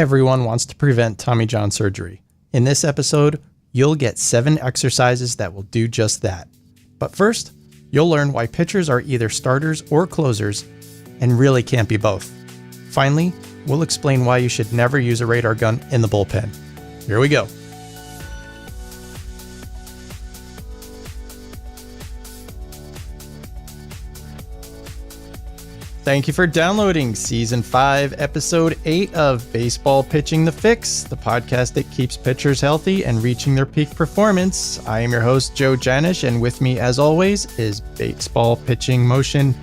Everyone wants to prevent Tommy John surgery. In this episode, you'll get 7 exercises that will do just that. But first, you'll learn why pitchers are either starters or closers and really can't be both. Finally, we'll explain why you should never use a radar gun in the bullpen. Here we go. Thank you for downloading Season 5, Episode 8 of Baseball Pitching the Fix, the podcast that keeps pitchers healthy and reaching their peak performance. I am your host, Joe Janish, and with me, as always, is baseball pitching motion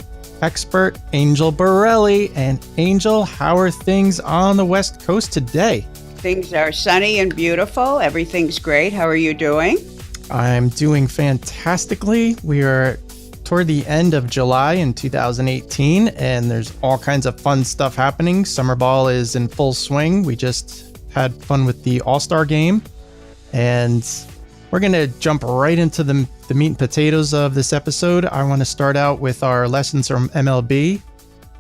expert Angel Borelli. And Angel, how are things on the West Coast today? Things are sunny and beautiful. Everything's great. How are you doing? I'm doing fantastically. We are toward the end of July in 2018, and there's all kinds of fun stuff happening. Summer ball is in full swing. We just had fun with the All-Star game, and we're going to jump right into the meat and potatoes of this episode. I want to start out with our lessons from MLB.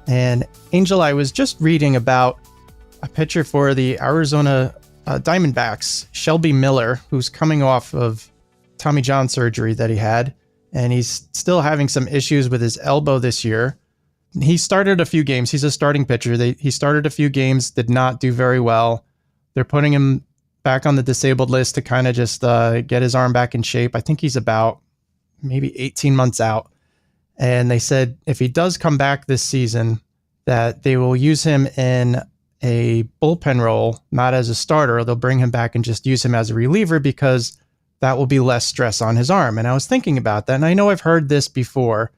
And Angel, I was just reading about a pitcher for the Arizona Diamondbacks, Shelby Miller, who's coming off of Tommy John surgery that he had. And he's still having some issues with his elbow this year. He started a few games. He's a starting pitcher. He started a few games, did not do very well. They're putting him back on the disabled list to kind of just get his arm back in shape. I think he's about maybe 18 months out. And they said if he does come back this season, that they will use him in a bullpen role, not as a starter. They'll bring him back and just use him as a reliever because that will be less stress on his arm. And I was thinking about that, and I know I've heard this before.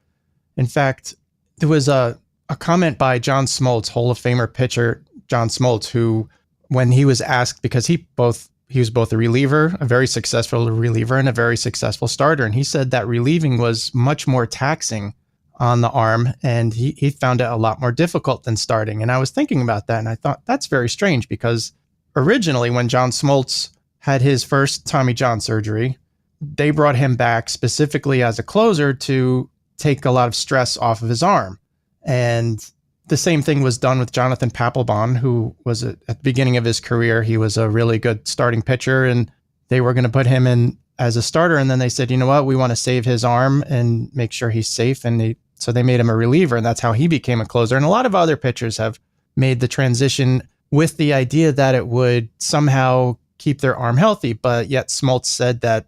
In fact, there was a comment by John Smoltz, Hall of Famer pitcher John Smoltz, who, when he was asked, because he was both a reliever, a very successful reliever, and a very successful starter, and he said that relieving was much more taxing on the arm, and he found it a lot more difficult than starting. And I was thinking about that, and I thought that's very strange, because originally when John Smoltz had his first Tommy John surgery, they brought him back specifically as a closer to take a lot of stress off of his arm. And the same thing was done with Jonathan Papelbon, who was at the beginning of his career, he was a really good starting pitcher, and they were going to put him in as a starter. And then they said, you know what, we want to save his arm and make sure he's safe. And so they made him a reliever, and that's how he became a closer. And a lot of other pitchers have made the transition with the idea that it would somehow keep their arm healthy, but yet Smoltz said that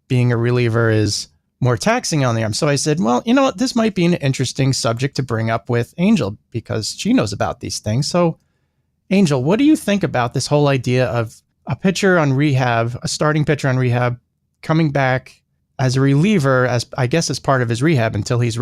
being a reliever is more taxing on the arm. So I said, well, you know what, this might be an interesting subject to bring up with Angel because she knows about these things. So Angel, what do you think about this whole idea of a pitcher on rehab, a starting pitcher on rehab, coming back as a reliever, as I guess as part of his rehab until his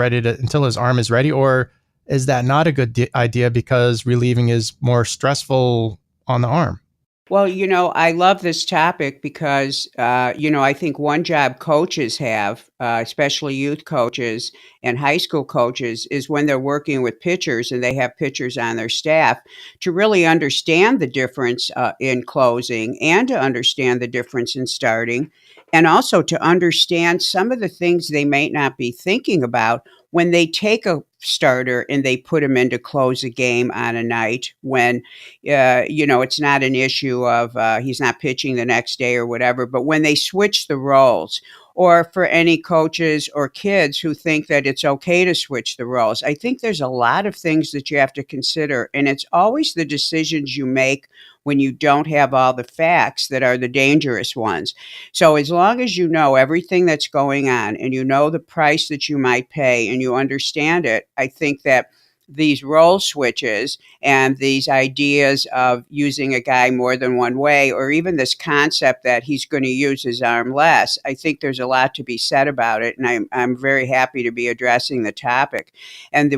arm is ready? Or is that not a good idea because relieving is more stressful on the arm? Well, I love this topic because, I think one job coaches have, especially youth coaches and high school coaches, is when they're working with pitchers and they have pitchers on their staff to really understand the difference in closing and to understand the difference in starting, and also to understand some of the things they might not be thinking about when they take a starter and they put him in to close a game on a night when, it's not an issue of he's not pitching the next day or whatever, but when they switch the roles, or for any coaches or kids who think that it's okay to switch the roles. I think there's a lot of things that you have to consider, and it's always the decisions you make when you don't have all the facts that are the dangerous ones. So as long as you know everything that's going on and you know the price that you might pay and you understand it, I think that these role switches and these ideas of using a guy more than one way, or even this concept that he's going to use his arm less, I think there's a lot to be said about it. And I'm very happy to be addressing the topic. And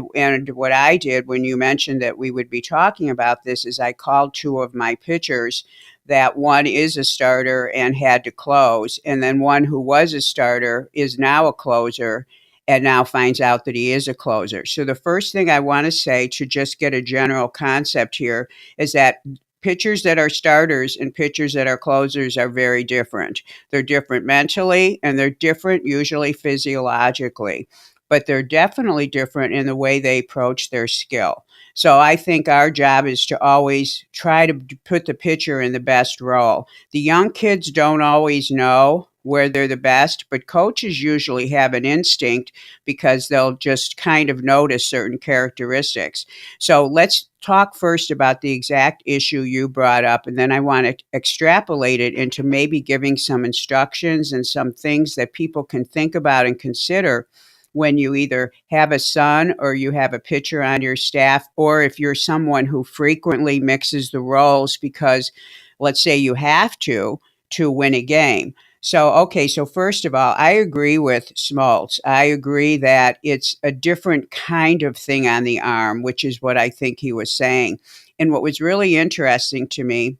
what I did when you mentioned that we would be talking about this is I called 2 of my pitchers, that one is a starter and had to close, and then one who was a starter is now a closer and now finds out that he is a closer. So the first thing I want to say, to just get a general concept here, is that pitchers that are starters and pitchers that are closers are very different. They're different mentally, and they're different usually physiologically, but they're definitely different in the way they approach their skill. So I think our job is to always try to put the pitcher in the best role. The young kids don't always know where they're the best, but coaches usually have an instinct because they'll just kind of notice certain characteristics. So let's talk first about the exact issue you brought up, and then I want to extrapolate it into maybe giving some instructions and some things that people can think about and consider when you either have a son or you have a pitcher on your staff, or if you're someone who frequently mixes the roles because, let's say, you have to win a game. So, okay, so first of all, I agree with Smoltz. I agree that it's a different kind of thing on the arm, which is what I think he was saying. And what was really interesting to me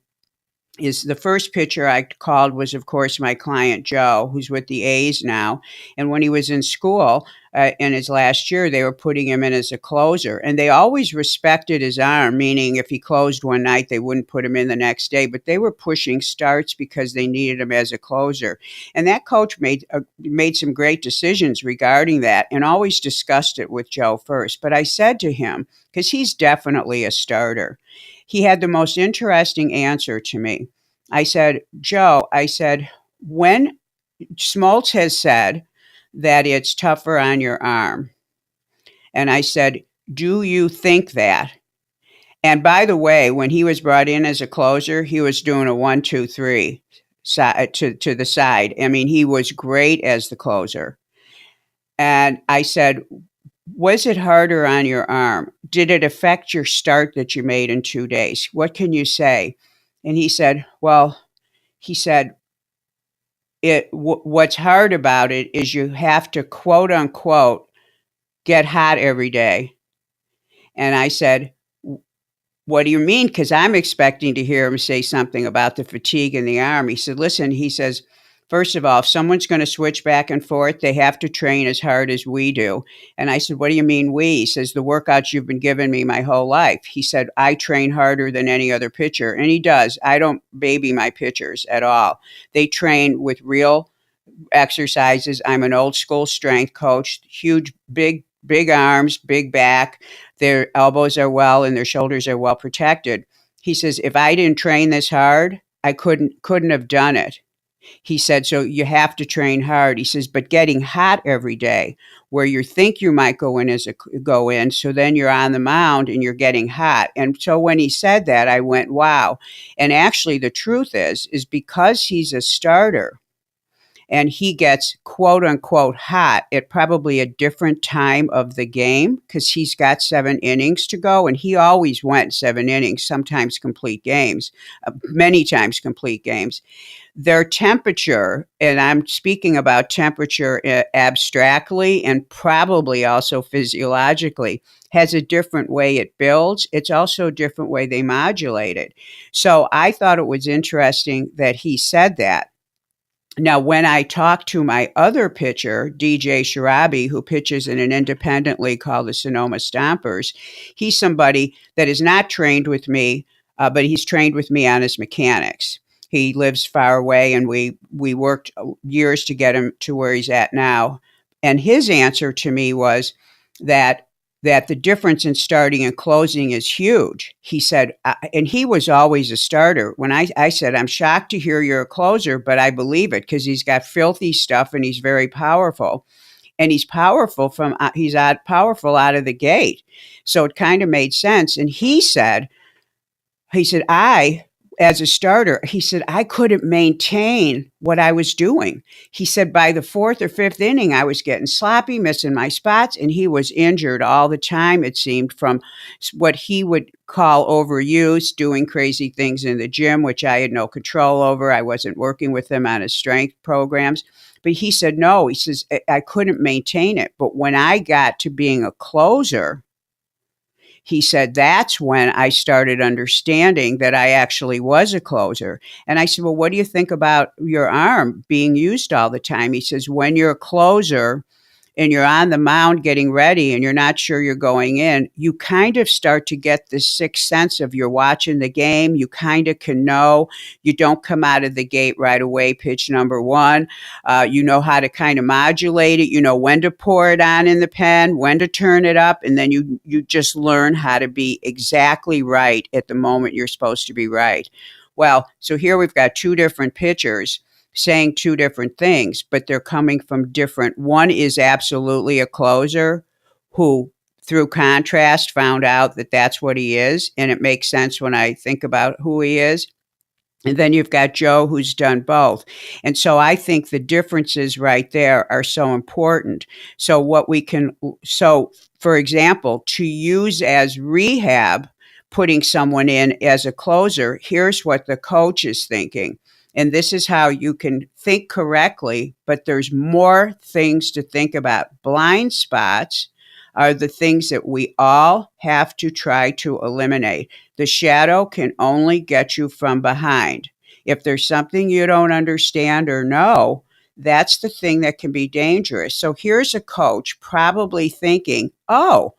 is the first pitcher I called was, of course, my client Joe, who's with the A's now. And when he was in school in his last year, they were putting him in as a closer. And they always respected his arm, meaning if he closed one night, they wouldn't put him in the next day. But they were pushing starts because they needed him as a closer. And that coach made some great decisions regarding that and always discussed it with Joe first. But I said to him, because he's definitely a starter, he had the most interesting answer to me. I said, Joe, I said, when Smoltz has said that it's tougher on your arm, and I said, do you think that? And by the way, when he was brought in as a closer, he was doing a 1-2-3 to the side. I mean, he was great as the closer. And I said, was it harder on your arm? Did it affect your start that you made in 2 days? What can you say? And he said, well, he said, what's hard about it is you have to, quote unquote, get hot every day. And I said, what do you mean? Because I'm expecting to hear him say something about the fatigue in the arm. He said, listen, he says, first of all, if someone's going to switch back and forth, they have to train as hard as we do. And I said, what do you mean we? He says, the workouts you've been giving me my whole life. He said, I train harder than any other pitcher. And he does. I don't baby my pitchers at all. They train with real exercises. I'm an old school strength coach, huge, big arms, big back. Their elbows are well and their shoulders are well protected. He says, if I didn't train this hard, I couldn't have done it. He said, so you have to train hard. He says, but getting hot every day where you think you might go in, so then you're on the mound and you're getting hot. And so when he said that, I went, wow. And actually the truth is because he's a starter and he gets quote unquote hot at probably a different time of the game because he's got 7 innings to go, and he always went 7 innings, sometimes complete games, many times complete games. Their temperature, and I'm speaking about temperature abstractly and probably also physiologically, has a different way it builds. It's also a different way they modulate it. So I thought it was interesting that he said that. Now, when I talked to my other pitcher, DJ Shirabi, who pitches in an independent league called the Sonoma Stompers, he's somebody that is not trained with me, but he's trained with me on his mechanics. He lives far away, and we worked years to get him to where he's at now. And his answer to me was that the difference in starting and closing is huge. He said, and he was always a starter. When I said, I'm shocked to hear you're a closer, but I believe it because he's got filthy stuff and he's very powerful. And he's powerful powerful out of the gate. So it kind of made sense. And he said, as a starter, he said, I couldn't maintain what I was doing. He said, by the 4th or 5th inning, I was getting sloppy, missing my spots, and he was injured all the time, it seemed, from what he would call overuse, doing crazy things in the gym, which I had no control over. I wasn't working with him on his strength programs. But he said, no, he says, I couldn't maintain it. But when I got to being a closer, he said, that's when I started understanding that I actually was a closer. And I said, well, what do you think about your arm being used all the time? He says, when you're a closer, and you're on the mound getting ready and you're not sure you're going in, you kind of start to get this sixth sense of you're watching the game. You kind of can know. You don't come out of the gate right away, pitch number one. You know how to kind of modulate it. You know when to pour it on in the pen, when to turn it up, and then you just learn how to be exactly right at the moment you're supposed to be right. Well, so here we've got two different pitchers saying two different things, but they're coming from different. One is absolutely a closer who, through contrast, found out that that's what he is. And it makes sense when I think about who he is. And then you've got Joe who's done both. And so I think the differences right there are so important. So, for example, to use as rehab, putting someone in as a closer, here's what the coach is thinking. And this is how you can think correctly, but there's more things to think about. Blind spots are the things that we all have to try to eliminate. The shadow can only get you from behind. If there's something you don't understand or know, that's the thing that can be dangerous. So here's a coach probably thinking, oh,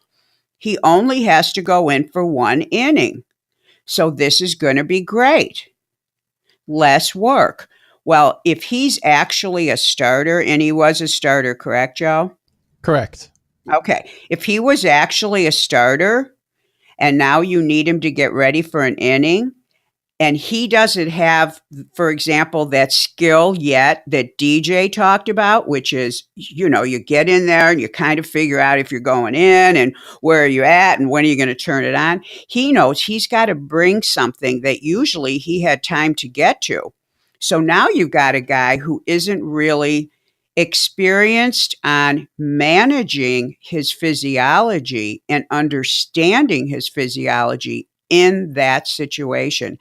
he only has to go in for one inning. So this is going to be great. Less work. Well, if he's actually a starter, and he was a starter, correct, Joe? Correct. Okay. If he was actually a starter and now you need him to get ready for an inning, and he doesn't have, for example, that skill yet that DJ talked about, which is, you get in there and you kind of figure out if you're going in and where are you at and when are you going to turn it on. He knows he's got to bring something that usually he had time to get to. So now you've got a guy who isn't really experienced on managing his physiology and understanding his physiology in that situation.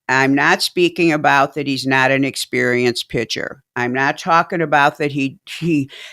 I'm not speaking about that he's not an experienced pitcher. I'm not talking about that he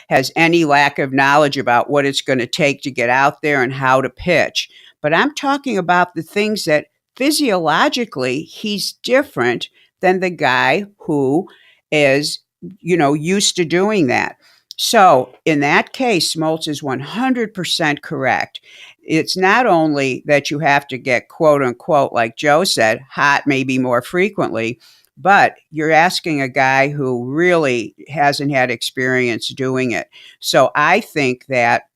has any lack of knowledge about what it's going to take to get out there and how to pitch. But I'm talking about the things that physiologically he's different than the guy who is, used to doing that. So in that case, Smoltz is 100% correct. It's not only that you have to get quote unquote, like Joe said, hot maybe more frequently, but you're asking a guy who really hasn't had experience doing it. So I think that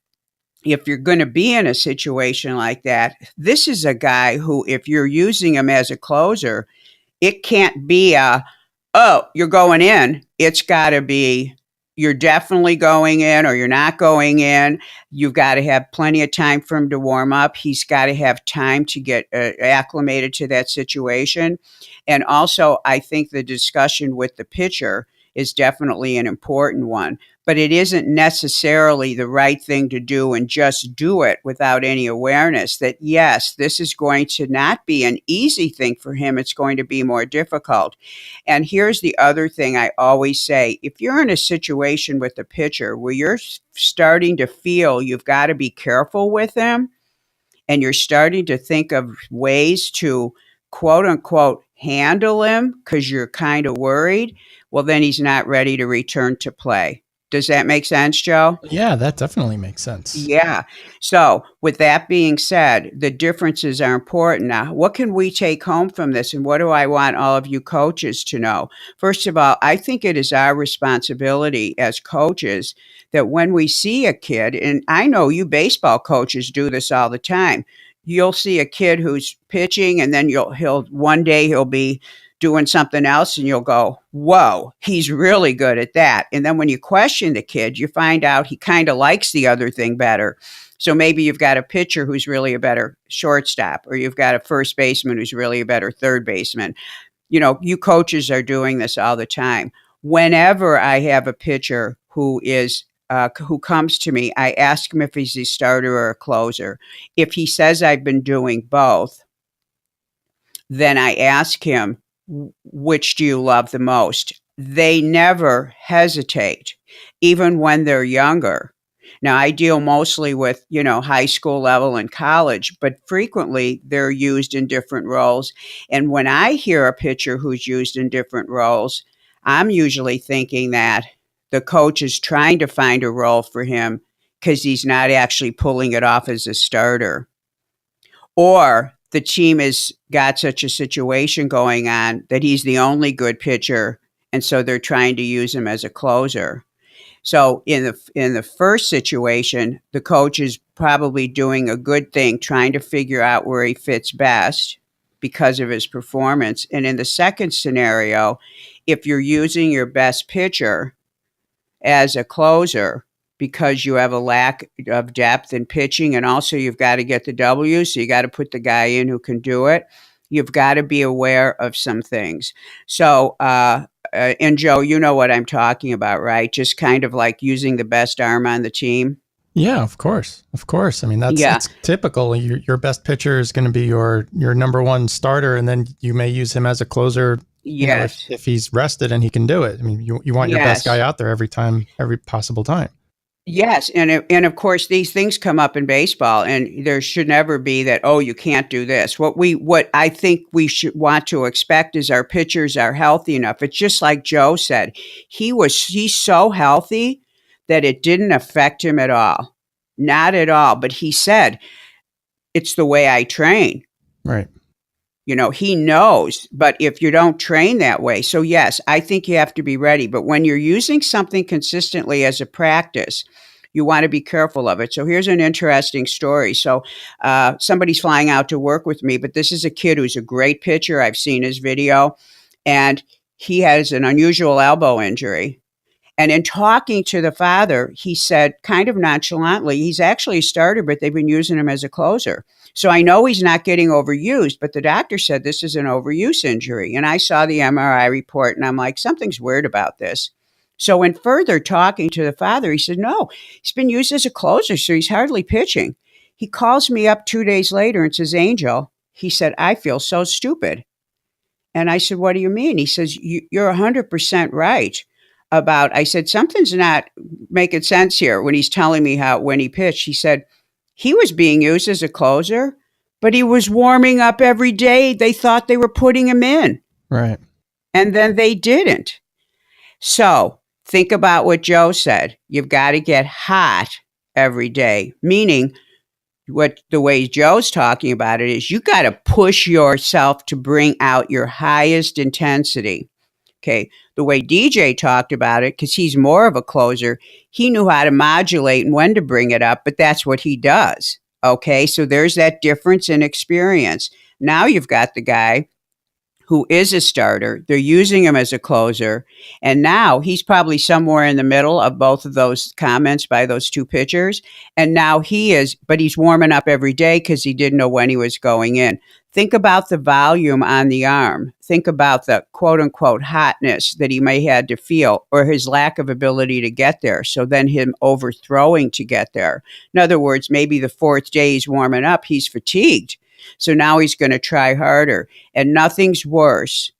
if you're going to be in a situation like that, this is a guy who, if you're using him as a closer, it can't be you're going in. It's got to be, you're definitely going in or you're not going in. You've got to have plenty of time for him to warm up. He's got to have time to get acclimated to that situation. And also, I think the discussion with the pitcher is definitely an important one, but it isn't necessarily the right thing to do and just do it without any awareness that, yes, this is going to not be an easy thing for him. It's going to be more difficult. And here's the other thing I always say. If you're in a situation with the pitcher where you're starting to feel you've got to be careful with him and you're starting to think of ways to quote unquote handle him because you're kind of worried, well, then he's not ready to return to play. Does that make sense, Joe? Yeah, that definitely makes sense. Yeah. So, with that being said, the differences are important. Now, what can we take home from this? And what do I want all of you coaches to know? First of all, I think it is our responsibility as coaches that when we see a kid, and I know you baseball coaches do this all the time, you'll see a kid who's pitching, and then one day he'll be doing something else and you'll go, whoa, he's really good at that. And then when you question the kid, you find out he kind of likes the other thing better. So maybe you've got a pitcher who's really a better shortstop, or you've got a first baseman who's really a better third baseman. You coaches are doing this all the time. Whenever I have a pitcher who comes to me, I ask him if he's a starter or a closer. If he says I've been doing both, then I ask him, which do you love the most? They never hesitate, even when they're younger. Now, I deal mostly with, high school level and college, but frequently they're used in different roles. And when I hear a pitcher who's used in different roles, I'm usually thinking that the coach is trying to find a role for him because he's not actually pulling it off as a starter. Or the team has got such a situation going on that he's the only good pitcher, and so they're trying to use him as a closer. So in the first situation, the coach is probably doing a good thing, trying to figure out where he fits best because of his performance. And in the second scenario, if you're using your best pitcher as a closer because you have a lack of depth in pitching, and also you've got to get the W, so you got to put the guy in who can do it. You've got to be aware of some things. So, and Joe, you know what I'm talking about, right? Just kind of like using the best arm on the team. Yeah, of course. Of course. I mean, Yeah. it's typical. Your best pitcher is going to be your number one starter, and then you may use him as a closer, Yes. if he's rested and he can do it. I mean, you want your best guy Yes. out there every time, every possible time. Yes, and of course these things come up in baseball, and there should never be that, oh, you can't do this. What I think we should want to expect is our pitchers are healthy enough. It's just like Joe said, he's so healthy that it didn't affect him at all, not at all. But he said it's the way I train. Right. He knows, but if you don't train that way, so yes, I think you have to be ready. But when you're using something consistently as a practice, you want to be careful of it. So here's an interesting story. So somebody's flying out to work with me, but this is a kid who's a great pitcher. I've seen his video, and he has an unusual elbow injury. And in talking to the father, he said kind of nonchalantly, he's actually a starter, but they've been using him as a closer. So I know he's not getting overused, but the doctor said this is an overuse injury. And I saw the MRI report, and I'm like, something's weird about this. So in further talking to the father, he said, no, he's been used as a closer, so he's hardly pitching. He calls me up 2 days later and says, Angel, he said, I feel so stupid. And I said, what do you mean? He says, you're 100% right about, I said, something's not making sense here when he's telling me how, when he pitched, he said, he was being used as a closer, but he was warming up every day. They thought they were putting him in. Right. And then they didn't. So think about what Joe said. You've got to get hot every day, meaning what the way Joe's talking about it is you got to push yourself to bring out your highest intensity. Okay. The way DJ talked about it, because he's more of a closer, he knew how to modulate and when to bring it up, but that's what he does. Okay. So there's that difference in experience. Now you've got the guy who is a starter. They're using him as a closer. And now he's probably somewhere in the middle of both of those comments by those two pitchers. And now but he's warming up every day because he didn't know when he was going in. Think about the volume on the arm. Think about the quote unquote hotness that he may had to feel, or his lack of ability to get there. So then him overthrowing to get there. In other words, maybe the fourth day he's warming up, he's fatigued. So now he's going to try harder. And nothing's worse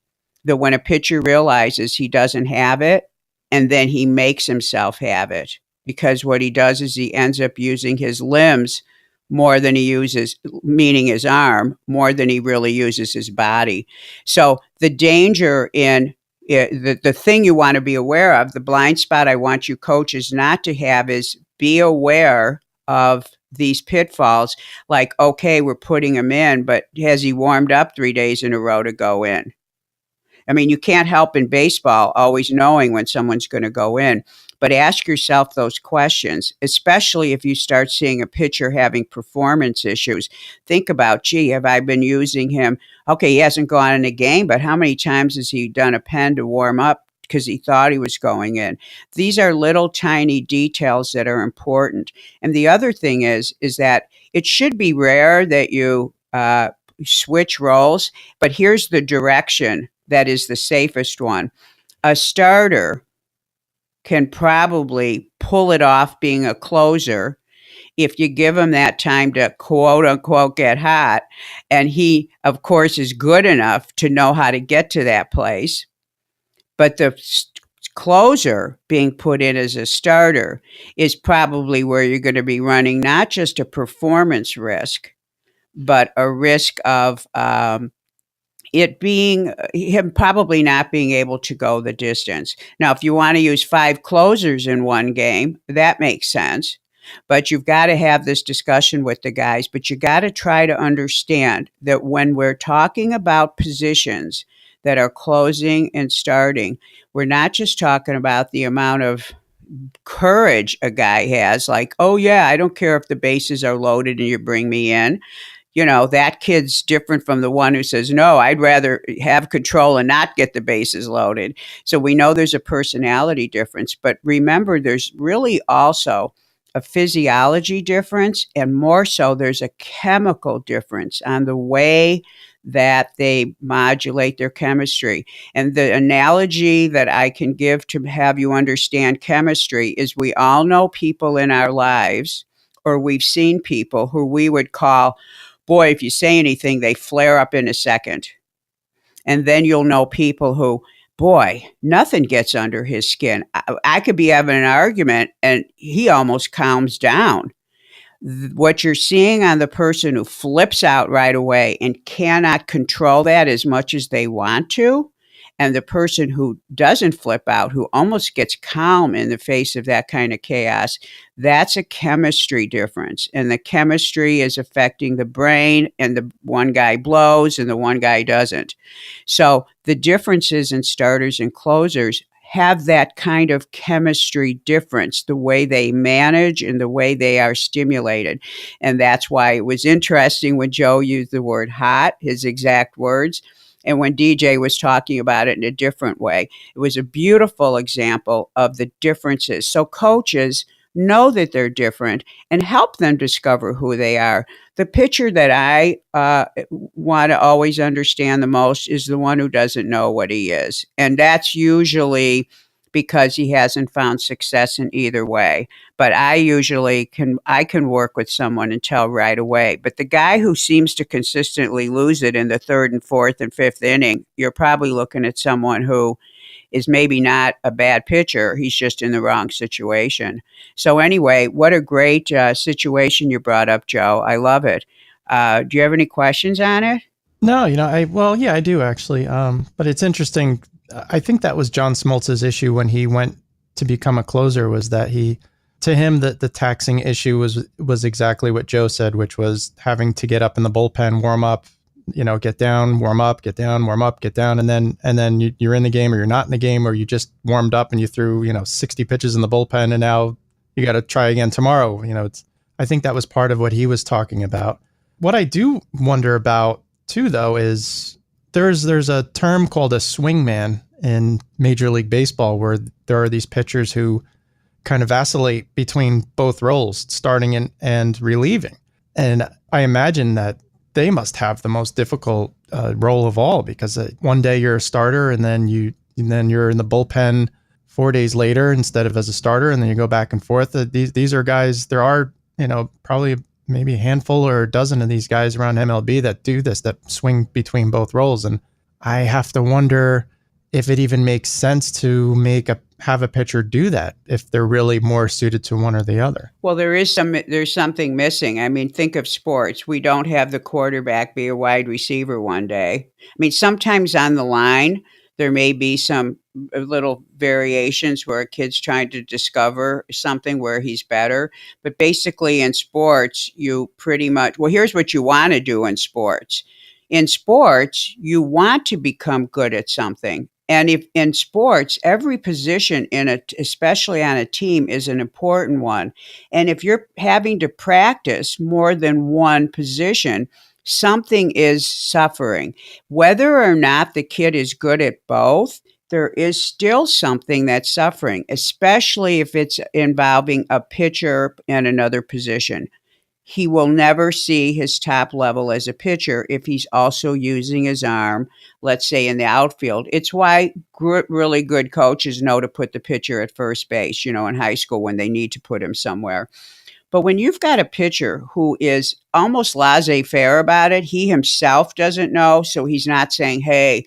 than when a pitcher realizes he doesn't have it and then he makes himself have it. Because what he does is he ends up using his limbs more than he uses, meaning his arm, more than he really uses his body. So the danger in the thing you want to be aware of, the blind spot I want you coaches not to have is be aware of these pitfalls. Like, okay, we're putting him in, but has he warmed up 3 days in a row to go in? I mean, you can't help in baseball always knowing when someone's going to go in, but ask yourself those questions, especially if you start seeing a pitcher having performance issues. Think about, gee, have I been using him? Okay, he hasn't gone in a game, but how many times has he done a pen to warm up because he thought he was going in? These are little tiny details that are important. And the other thing is that it should be rare that you switch roles, but here's the direction that is the safest one. A starter can probably pull it off being a closer if you give him that time to quote unquote get hot. And he, of course, is good enough to know how to get to that place. But the closer being put in as a starter is probably where you're going to be running not just a performance risk, but a risk of it being him probably not being able to go the distance. Now, if you want to use 5 closers in one game, that makes sense. But you've got to have this discussion with the guys. But you got to try to understand that when we're talking about positions that are closing and starting, we're not just talking about the amount of courage a guy has, like, oh, yeah, I don't care if the bases are loaded and you bring me in. That kid's different from the one who says, no, I'd rather have control and not get the bases loaded. So we know there's a personality difference. But remember, there's really also a physiology difference, and more so, there's a chemical difference on the way that they modulate their chemistry. And the analogy that I can give to have you understand chemistry is we all know people in our lives, or we've seen people who we would call, boy, if you say anything, they flare up in a second. And then you'll know people who, boy, nothing gets under his skin. I could be having an argument and he almost calms down. What you're seeing on the person who flips out right away and cannot control that as much as they want to, and the person who doesn't flip out, who almost gets calm in the face of that kind of chaos, that's a chemistry difference. And the chemistry is affecting the brain, and the one guy blows and the one guy doesn't. So the differences in starters and closers have that kind of chemistry difference, the way they manage and the way they are stimulated. And that's why it was interesting when Joe used the word hot, his exact words, and when DJ was talking about it in a different way. It was a beautiful example of the differences. So coaches know that they're different and help them discover who they are. The pitcher that I want to always understand the most is the one who doesn't know what he is. And that's usually because he hasn't found success in either way. But I usually can work with someone and tell right away. But the guy who seems to consistently lose it in the third and fourth and fifth inning, you're probably looking at someone who is maybe not a bad pitcher. He's just in the wrong situation. So anyway, what a great situation you brought up, Joe. I love it. Do you have any questions on it? No, well, yeah, I do actually. But it's interesting. I think that was John Smoltz's issue when he went to become a closer, was that to him, the taxing issue was exactly what Joe said, which was having to get up in the bullpen, warm up, get down, warm up, get down, warm up, get down. And then you're in the game, or you're not in the game, or you just warmed up and you threw, 60 pitches in the bullpen, and now you got to try again tomorrow. I think that was part of what he was talking about. What I do wonder about too, though, is there's a term called a swingman in Major League Baseball, where there are these pitchers who kind of vacillate between both roles, starting and relieving. And I imagine that they must have the most difficult role of all, because one day you're a starter, and then you're in the bullpen 4 days later instead of as a starter, and then you go back and forth. These are guys. There are probably maybe a handful or a dozen of these guys around MLB that do this, that swing between both roles. And I have to wonder if it even makes sense to have a pitcher do that, if they're really more suited to one or the other. Well, there's something missing. I mean, think of sports. We don't have the quarterback be a wide receiver one day. I mean, sometimes on the line, there may be some little variations where a kid's trying to discover something where he's better. But basically in sports, you pretty much, well, here's what you want to do in sports. In sports, you want to become good at something. And if in sports, every position especially on a team, is an important one. And if you're having to practice more than one position, something is suffering. Whether or not the kid is good at both, there is still something that's suffering, especially if it's involving a pitcher and another position. He will never see his top level as a pitcher if he's also using his arm, let's say in the outfield. It's why really good coaches know to put the pitcher at first base, in high school when they need to put him somewhere. But when you've got a pitcher who is almost laissez-faire about it, he himself doesn't know, so he's not saying, hey,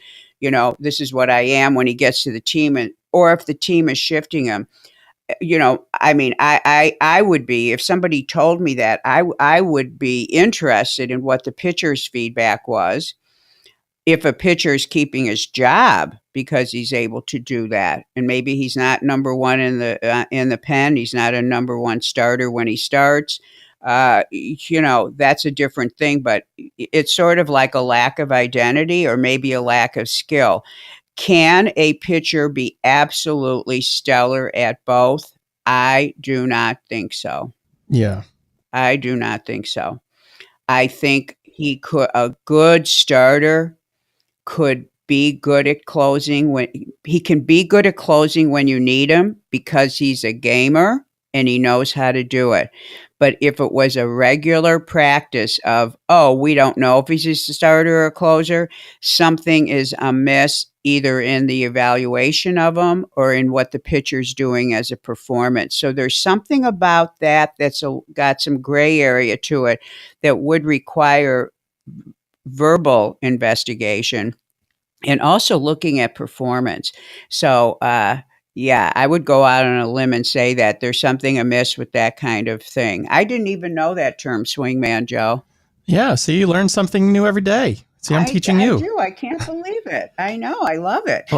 this is what I am when he gets to the team, or if the team is shifting him. I mean, I would be, if somebody told me that, I would be interested in what the pitcher's feedback was. if a pitcher is keeping his job because he's able to do that, and maybe he's not number one in the pen, he's not a number one starter when he starts. That's a different thing, but it's sort of like a lack of identity or maybe a lack of skill. Can a pitcher be absolutely stellar at both? I do not think so. Yeah. I do not think so. I think a good starter could be good at closing when he can be good at closing when you need him because he's a gamer and he knows how to do it. But if it was a regular practice of, oh, we don't know if he's a starter or a closer, something is amiss either in the evaluation of him or in what the pitcher's doing as a performance. So there's something about that that's got some gray area to it that would require verbal investigation and also looking at performance. So, yeah, I would go out on a limb and say that there's something amiss with that kind of thing. I didn't even know that term, swingman, Joe. Yeah. See, you learn something new every day. See, I'm teaching I you. do. I can't believe it. I know. I love it.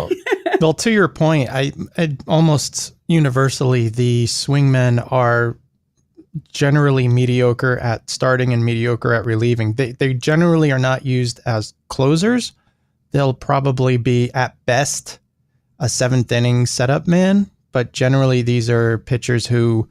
Well, to your point, I almost universally the swingmen are generally mediocre at starting and mediocre at relieving. They generally are not used as closers. They'll probably be at best a seventh inning setup man, but generally these are pitchers who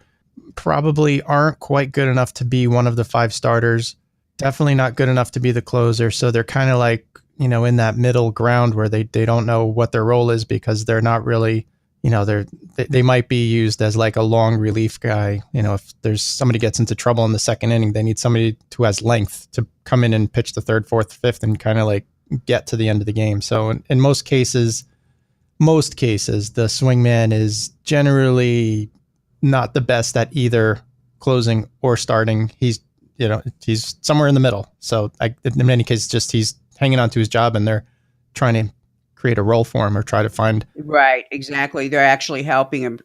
probably aren't quite good enough to be one of the five starters. Definitely not good enough to be the closer. So they're kind of like, in that middle ground where they don't know what their role is because they're not really, they might be used as like a long relief guy. If there's somebody gets into trouble in the second inning, they need somebody who has length to come in and pitch the third, fourth, fifth, and kind of like get to the end of the game. So in most cases, the swingman is generally not the best at either closing or starting. He's somewhere in the middle. So in many cases, just he's hanging on to his job and they're trying to create a role for him or try to find. Right, exactly. They're actually helping him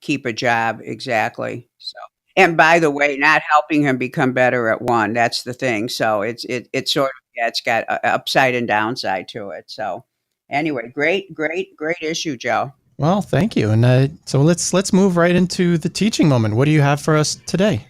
keep a job. Exactly. So, and by the way, not helping him become better at one. That's the thing. So it's sort of, yeah, it's got a upside and downside to it. So anyway, great issue, Joe. Well, thank you. And so let's move right into the teaching moment. What do you have for us today?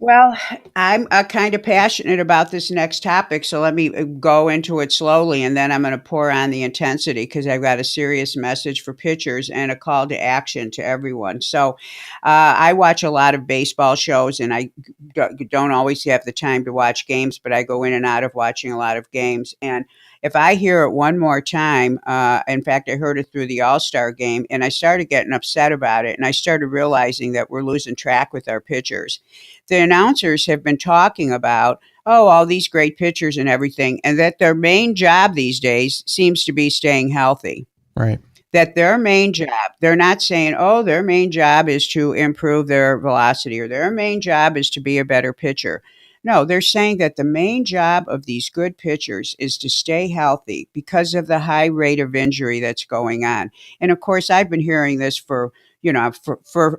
Well, I'm kind of passionate about this next topic, so let me go into it slowly, and then I'm going to pour on the intensity because I've got a serious message for pitchers and a call to action to everyone. So, I watch a lot of baseball shows, and I don't always have the time to watch games, but I go in and out of watching a lot of games. And if I hear it one more time, in fact, I heard it through the All-Star game, and I started getting upset about it, and I started realizing that we're losing track with our pitchers. The announcers have been talking about, oh, all these great pitchers and everything, and that their main job these days seems to be staying healthy. Right. That their main job, they're not saying, oh, their main job is to improve their velocity or their main job is to be a better pitcher. No, they're saying that the main job of these good pitchers is to stay healthy because of the high rate of injury that's going on. And of course, I've been hearing this for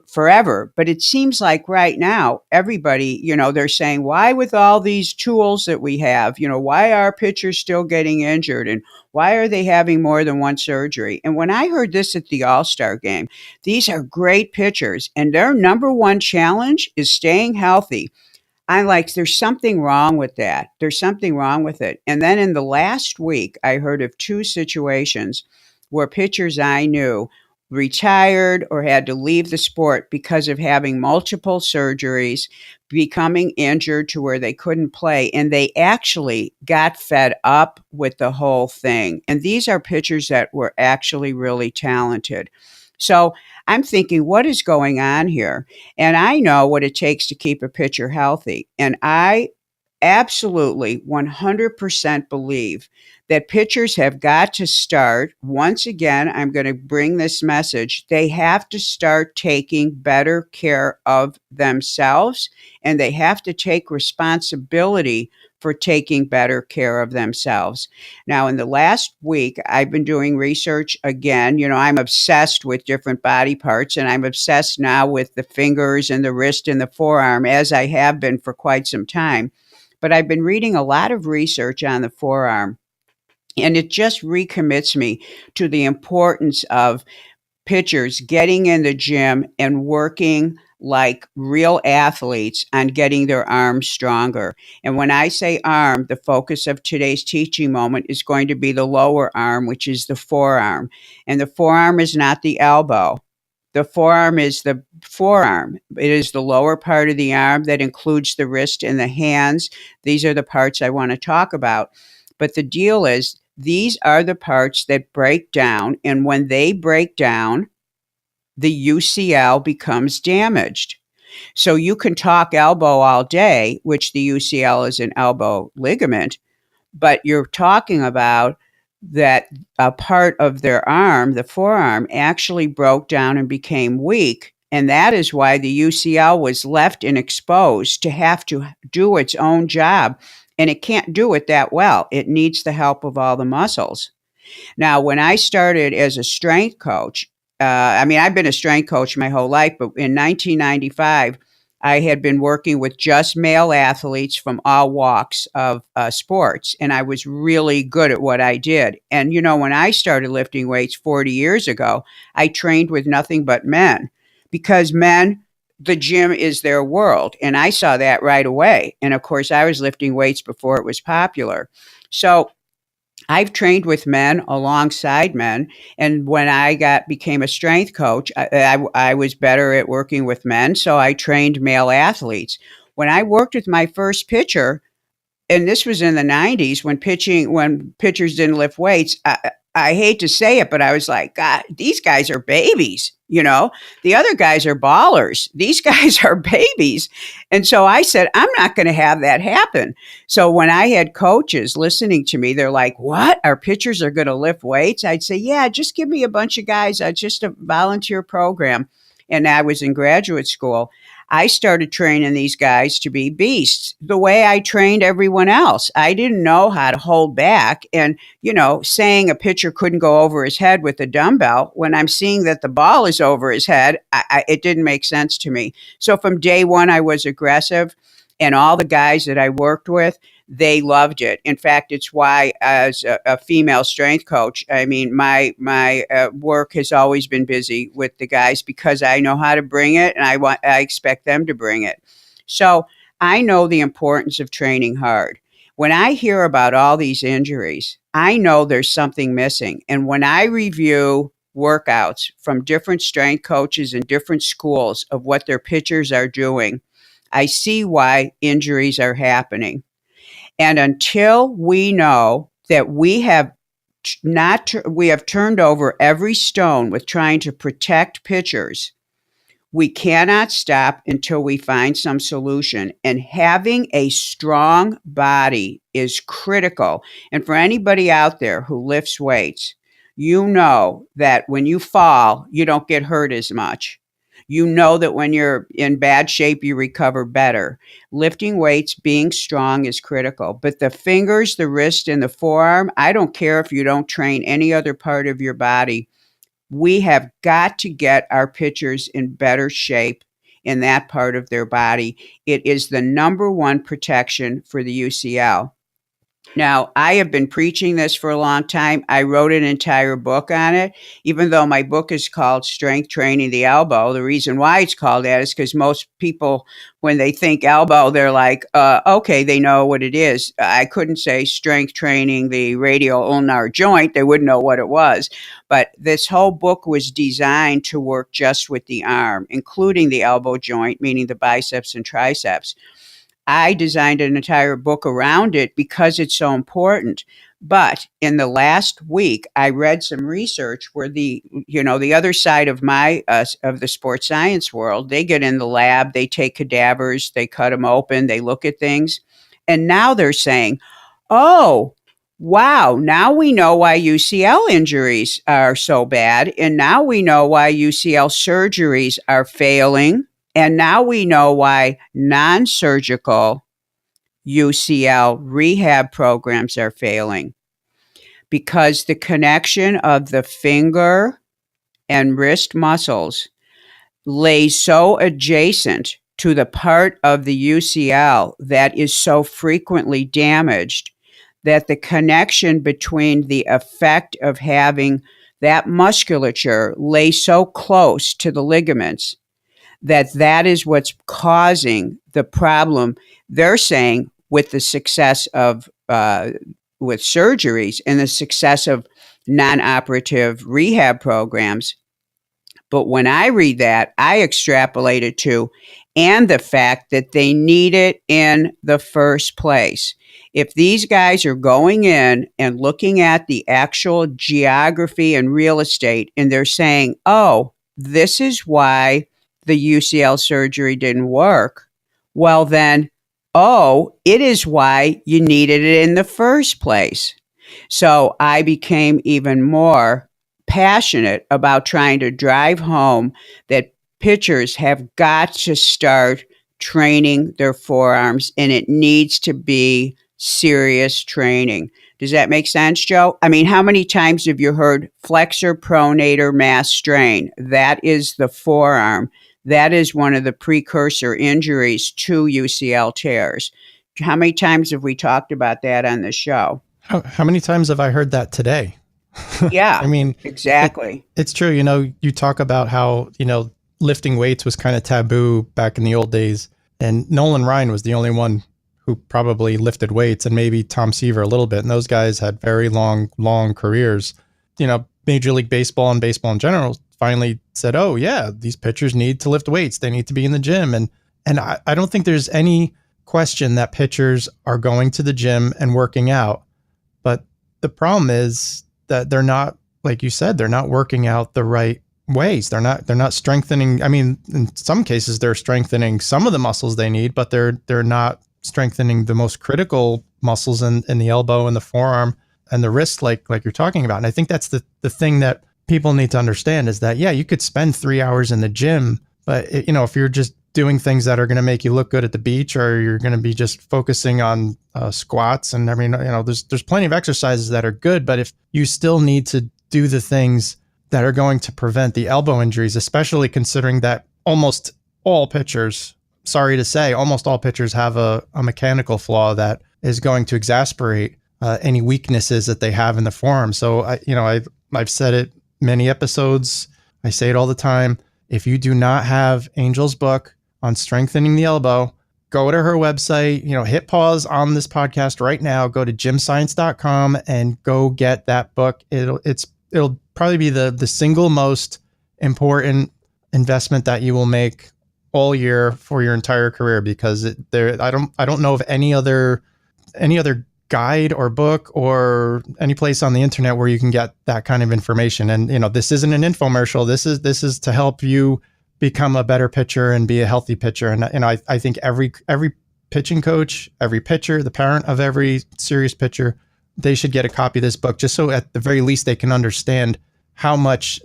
forever. But it seems like right now, everybody, they're saying, why with all these tools that we have, why are pitchers still getting injured and why are they having more than one surgery? And when I heard this at the All-Star game, these are great pitchers and their number one challenge is staying healthy. I'm like, there's something wrong with that. There's something wrong with it. And then in the last week, I heard of two situations where pitchers I knew retired or had to leave the sport because of having multiple surgeries, becoming injured to where they couldn't play. And they actually got fed up with the whole thing. And these are pitchers that were actually really talented. So I'm thinking, what is going on here? And I know what it takes to keep a pitcher healthy. And I absolutely 100% believe that pitchers have got to start. Once again, I'm going to bring this message. They have to start taking better care of themselves and they have to take responsibility for taking better care of themselves. Now, in the last week, I've been doing research again. I'm obsessed with different body parts, and I'm obsessed now with the fingers and the wrist and the forearm, as I have been for quite some time. But I've been reading a lot of research on the forearm. And it just recommits me to the importance of pitchers getting in the gym and working like real athletes on getting their arms stronger. And when I say arm, the focus of today's teaching moment is going to be the lower arm, which is the forearm. And the forearm is not the elbow. The forearm is the forearm. It is the lower part of the arm that includes the wrist and the hands. These are the parts I want to talk about. But the deal is, these are the parts that break down. And when they break down, the UCL becomes damaged. So you can talk elbow all day, which the UCL is an elbow ligament, but you're talking about that a part of their arm, the forearm, actually broke down and became weak. And that is why the UCL was left and exposed to have to do its own job. And it can't do it that well. It needs the help of all the muscles. Now, when I started as a strength coach, I've been a strength coach my whole life, but in 1995, I had been working with just male athletes from all walks of sports, and I was really good at what I did. And, when I started lifting weights 40 years ago, I trained with nothing but men because men, the gym is their world. And I saw that right away. And of course, I was lifting weights before it was popular. So I've trained with men alongside men, and when I became a strength coach, I was better at working with men, so I trained male athletes. When I worked with my first pitcher, and this was in the 90s when pitchers didn't lift weights. I hate to say it, but I was like, God, these guys are babies. The other guys are ballers. These guys are babies. And so I said, I'm not going to have that happen. So when I had coaches listening to me, they're like, what? Our pitchers are going to lift weights? I'd say, yeah, just give me a bunch of guys. Just a volunteer program. And I was in graduate school. I started training these guys to be beasts the way I trained everyone else. I didn't know how to hold back. And, saying a pitcher couldn't go over his head with a dumbbell when I'm seeing that the ball is over his head, it didn't make sense to me. So from day one, I was aggressive. And all the guys that I worked with, they loved it. In fact, it's why, as a female strength coach, my work has always been busy with the guys because I know how to bring it, and I expect them to bring it. So I know the importance of training hard. When I hear about all these injuries, I know there's something missing. And when I review workouts from different strength coaches in different schools of what their pitchers are doing, I see why injuries are happening. And until we know that we have turned over every stone with trying to protect pitchers, we cannot stop until we find some solution. And having a strong body is critical. And for anybody out there who lifts weights, you know that when you fall, you don't get hurt as much. You know that when you're in bad shape, you recover better. Lifting weights, being strong is critical. But the fingers, the wrist, and the forearm, I don't care if you don't train any other part of your body. We have got to get our pitchers in better shape in that part of their body. It is the number one protection for the UCL. Now, I have been preaching this for a long time. I wrote an entire book on it, even though my book is called Strength Training the Elbow. The reason why it's called that is because most people, when they think elbow, they're like, okay, they know what it is. I couldn't say strength training the radial ulnar joint. They wouldn't know what it was. But this whole book was designed to work just with the arm, including the elbow joint, meaning the biceps and triceps. I designed an entire book around it because it's so important. But in the last week, I read some research where the other side of of the sports science world, they get in the lab, they take cadavers, they cut them open, they look at things, and now they're saying, "Oh, wow! Now we know why UCL injuries are so bad, and now we know why UCL surgeries are failing." And now we know why non-surgical UCL rehab programs are failing, because the connection of the finger and wrist muscles lays so adjacent to the part of the UCL that is so frequently damaged that the connection between the effect of having that musculature lay so close to the ligaments that is what's causing the problem, they're saying, with the success of with surgeries and the success of non-operative rehab programs. But when I read that, I extrapolate it to, and the fact that they need it in the first place. If these guys are going in and looking at the actual geography and real estate, and they're saying, oh, this is why the UCL surgery didn't work, well, then, oh, it is why you needed it in the first place. So I became even more passionate about trying to drive home that pitchers have got to start training their forearms, and it needs to be serious training. Does that make sense, Joe? I mean, how many times have you heard flexor pronator mass strain? That is the forearm. That is one of the precursor injuries to UCL tears. How many times have we talked about that on the show? How many times have I heard that today? Yeah, I mean, exactly. It's true. You know, you talk about how, lifting weights was kind of taboo back in the old days. And Nolan Ryan was the only one who probably lifted weights, and maybe Tom Seaver a little bit. And those guys had very long careers. Major League Baseball and baseball in general finally said, oh, yeah, these pitchers need to lift weights. They need to be in the gym. And I don't think there's any question that pitchers are going to the gym and working out. But the problem is that they're not, like you said, they're not working out the right ways. They're not strengthening. I mean, in some cases they're strengthening some of the muscles they need, but they're not strengthening the most critical muscles in the elbow and the forearm and the wrist, like you're talking about. And I think that's the thing that people need to understand is that, yeah, you could spend 3 hours in the gym, but if you're just doing things that are going to make you look good at the beach, or you're going to be just focusing on squats, and I mean, there's plenty of exercises that are good, but if you still need to do the things that are going to prevent the elbow injuries, especially considering that almost all pitchers, sorry to say, almost all pitchers have a mechanical flaw that is going to exacerbate any weaknesses that they have in the forearm. So I've said it many episodes. I say it all the time. If you do not have Angel's book on strengthening the elbow, go to her website, hit pause on this podcast right now, go to gymscience.com and go get that book. It'll probably be the single most important investment that you will make all year for your entire career, because I don't know of any other guide or book or any place on the internet where you can get that kind of information. And this isn't an infomercial. This is to help you become a better pitcher and be a healthy pitcher. And I think every pitching coach, every pitcher, the parent of every serious pitcher, they should get a copy of this book, just so at the very least they can understand how much,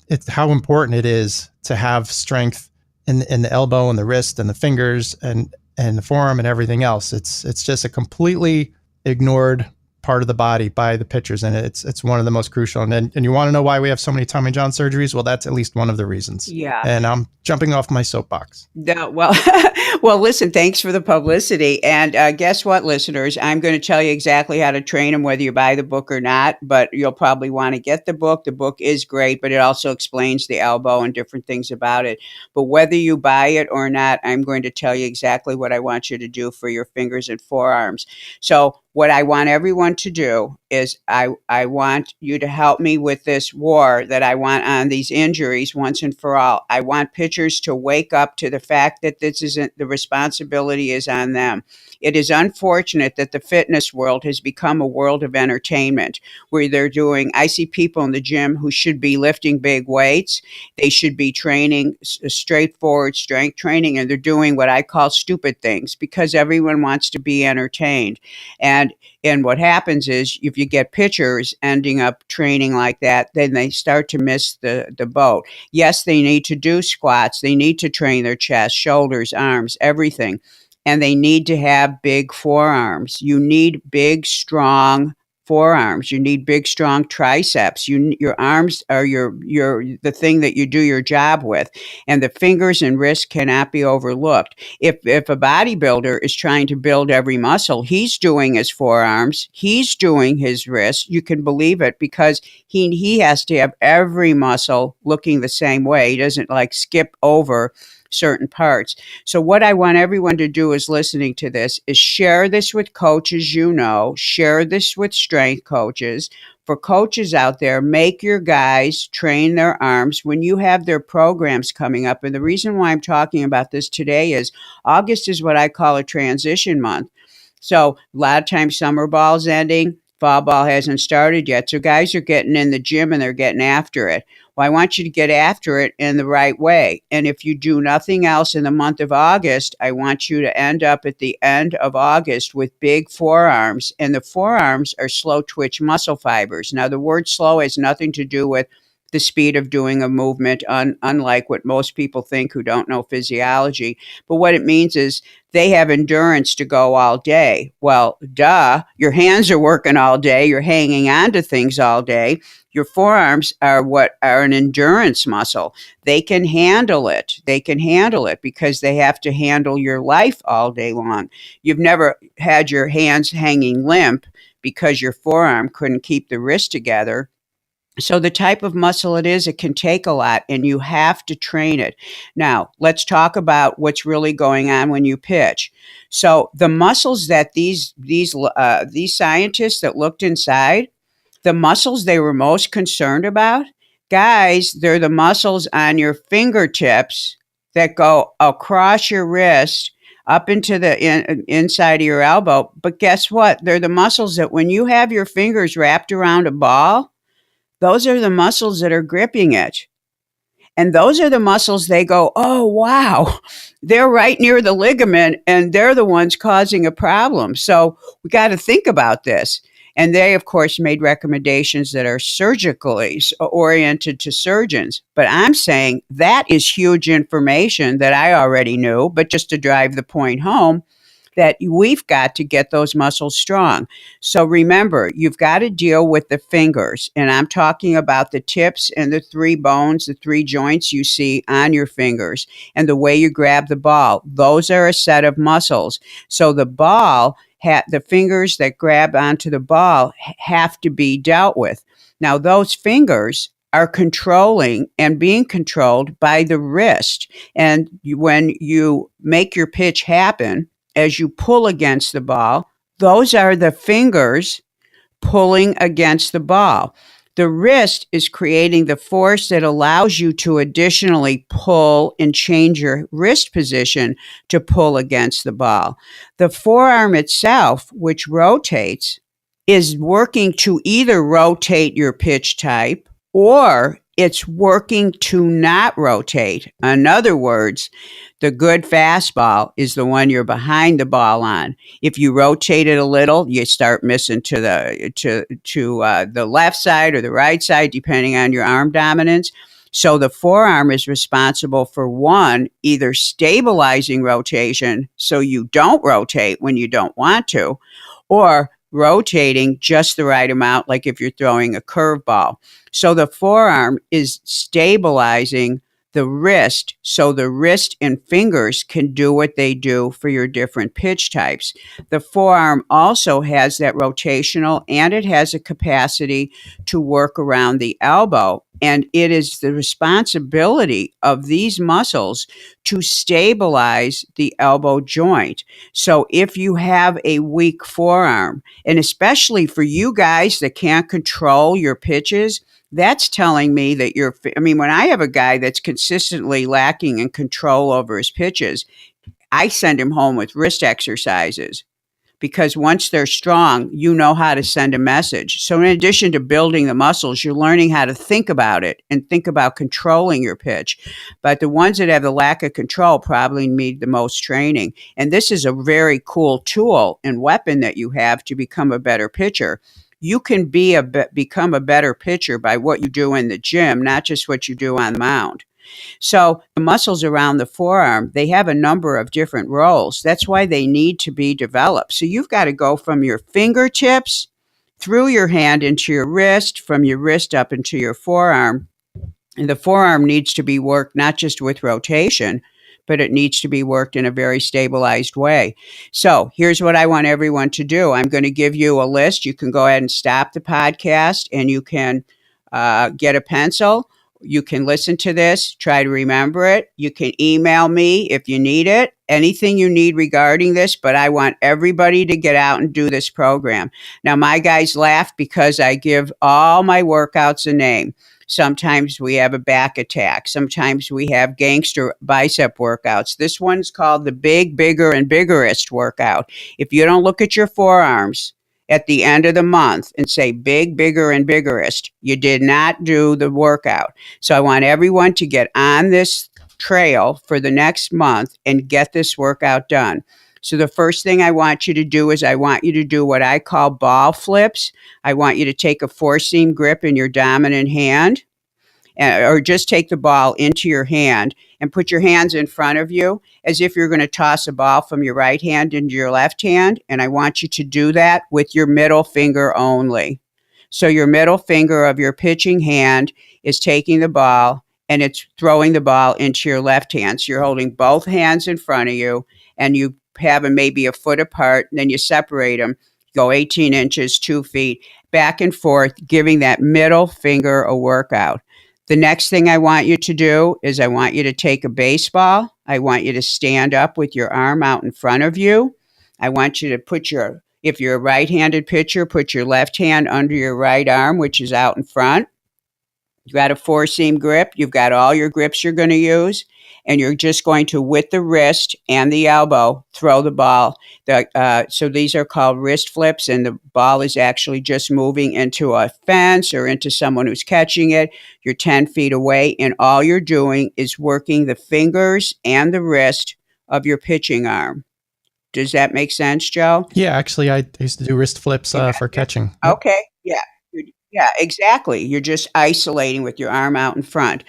it's how important it is to have strength in the elbow and the wrist and the fingers and the forearm and everything else. It's just a completely ignored part of the body by the pitchers, and it's one of the most crucial. And you want to know why we have so many Tommy John surgeries? Well, that's at least one of the reasons. Yeah. And I'm jumping off my soapbox. No, well, well, listen, thanks for the publicity. And guess what, listeners? I'm going to tell you exactly how to train them, whether you buy the book or not, but you'll probably want to get the book. The book is great, but it also explains the elbow and different things about it. But whether you buy it or not, I'm going to tell you exactly what I want you to do for your fingers and forearms. So what I want everyone to do is I want you to help me with this war that I want on these injuries once and for all. I want pitchers to wake up to the fact that this isn't, the responsibility is on them. It is unfortunate that the fitness world has become a world of entertainment where I see people in the gym who should be lifting big weights. They should be training straightforward strength training, and they're doing what I call stupid things because everyone wants to be entertained. And what happens is if you get pitchers ending up training like that, then they start to miss the boat. Yes, they need to do squats. They need to train their chest, shoulders, arms, everything. And they need to have big forearms. You need big, strong forearms. You need big, strong triceps. Your arms are the thing that you do your job with, and the fingers and wrists cannot be overlooked. If a bodybuilder is trying to build every muscle, he's doing his forearms, he's doing his wrists. You can believe it because he has to have every muscle looking the same way. He doesn't like skip over certain parts. So what I want everyone to do is listening to this is share this with coaches, share this with strength coaches. For coaches out there, make your guys train their arms when you have their programs coming up. And the reason why I'm talking about this today is August is what I call a transition month. So a lot of times summer ball's ending, fall ball hasn't started yet. So guys are getting in the gym and they're getting after it. Well, I want you to get after it in the right way. And if you do nothing else in the month of August, I want you to end up at the end of August with big forearms. And the forearms are slow twitch muscle fibers. Now, the word slow has nothing to do with the speed of doing a movement, unlike what most people think who don't know physiology. But what it means is they have endurance to go all day. Well, duh, your hands are working all day. You're hanging on to things all day. Your forearms are an endurance muscle. They can handle it. They can handle it because they have to handle your life all day long. You've never had your hands hanging limp because your forearm couldn't keep the wrist together. So the type of muscle it can take a lot, and you have to train it. Now, let's talk about what's really going on when you pitch. So the muscles that these scientists that looked inside, the muscles they were most concerned about, guys, they're the muscles on your fingertips that go across your wrist up into the inside of your elbow. But guess what? They're the muscles that when you have your fingers wrapped around a ball, those are the muscles that are gripping it. And those are the muscles they go, oh, wow, they're right near the ligament and they're the ones causing a problem. So we got to think about this. And they, of course, made recommendations that are surgically oriented to surgeons. But I'm saying that is huge information that I already knew, but just to drive the point home, that we've got to get those muscles strong. So remember, you've got to deal with the fingers. And I'm talking about the tips and the three bones, the three joints you see on your fingers, and the way you grab the ball. Those are a set of muscles. So the ball, the fingers that grab onto the ball have to be dealt with. Now, those fingers are controlling and being controlled by the wrist. And when you make your pitch happen, as you pull against the ball, those are the fingers pulling against the ball. The wrist is creating the force that allows you to additionally pull and change your wrist position to pull against the ball. The forearm itself, which rotates, is working to either rotate your pitch type or it's working to not rotate. In other words, the good fastball is the one you're behind the ball on. If you rotate it a little, you start missing to the left side or the right side, depending on your arm dominance. So the forearm is responsible for one, either stabilizing rotation so you don't rotate when you don't want to, or rotating just the right amount, like if you're throwing a curveball. So the forearm is stabilizing the wrist so the wrist and fingers can do what they do for your different pitch types. The forearm also has that rotational and it has a capacity to work around the elbow. And it is the responsibility of these muscles to stabilize the elbow joint. So if you have a weak forearm, and especially for you guys that can't control your pitches, that's telling me that when I have a guy that's consistently lacking in control over his pitches, I send him home with wrist exercises. Because once they're strong, you know how to send a message. So in addition to building the muscles, you're learning how to think about it and think about controlling your pitch. But the ones that have the lack of control probably need the most training. And this is a very cool tool and weapon that you have to become a better pitcher. You can become a better pitcher by what you do in the gym, not just what you do on the mound. So the muscles around the forearm, they have a number of different roles. That's why they need to be developed. So you've got to go from your fingertips through your hand into your wrist, from your wrist up into your forearm. And the forearm needs to be worked not just with rotation, but it needs to be worked in a very stabilized way. So here's what I want everyone to do. I'm going to give you a list. You can go ahead and stop the podcast and you can get a pencil. You can listen to this, try to remember it. You can email me if you need it, anything you need regarding this, but I want everybody to get out and do this program. Now, my guys laugh because I give all my workouts a name. Sometimes we have a back attack. Sometimes we have gangster bicep workouts. This one's called the big, bigger, and biggerest workout. If you don't look at your forearms at the end of the month and say big, bigger, and biggerest, you did not do the workout. So I want everyone to get on this trail for the next month and get this workout done. So the first thing I want you to do is I want you to do what I call ball flips. I want you to take a four-seam grip in your dominant hand, or just take the ball into your hand and put your hands in front of you as if you're going to toss a ball from your right hand into your left hand. And I want you to do that with your middle finger only. So your middle finger of your pitching hand is taking the ball and it's throwing the ball into your left hand. So you're holding both hands in front of you and you have them maybe a foot apart, and then you separate them, go 18 inches, 2 feet, back and forth, giving that middle finger a workout. The next thing I want you to do is I want you to take a baseball. I want you to stand up with your arm out in front of you. I want you to put if you're a right-handed pitcher, put your left hand under your right arm, which is out in front. You've got a four-seam grip. You've got all your grips you're going to use. And you're just going to, with the wrist and the elbow, throw the ball. So these are called wrist flips, and the ball is actually just moving into a fence or into someone who's catching it. You're 10 feet away, and all you're doing is working the fingers and the wrist of your pitching arm. Does that make sense, Joe? Yeah, actually, I used to do wrist flips for catching. Yep. Okay, yeah. Yeah, exactly. You're just isolating with your arm out in front.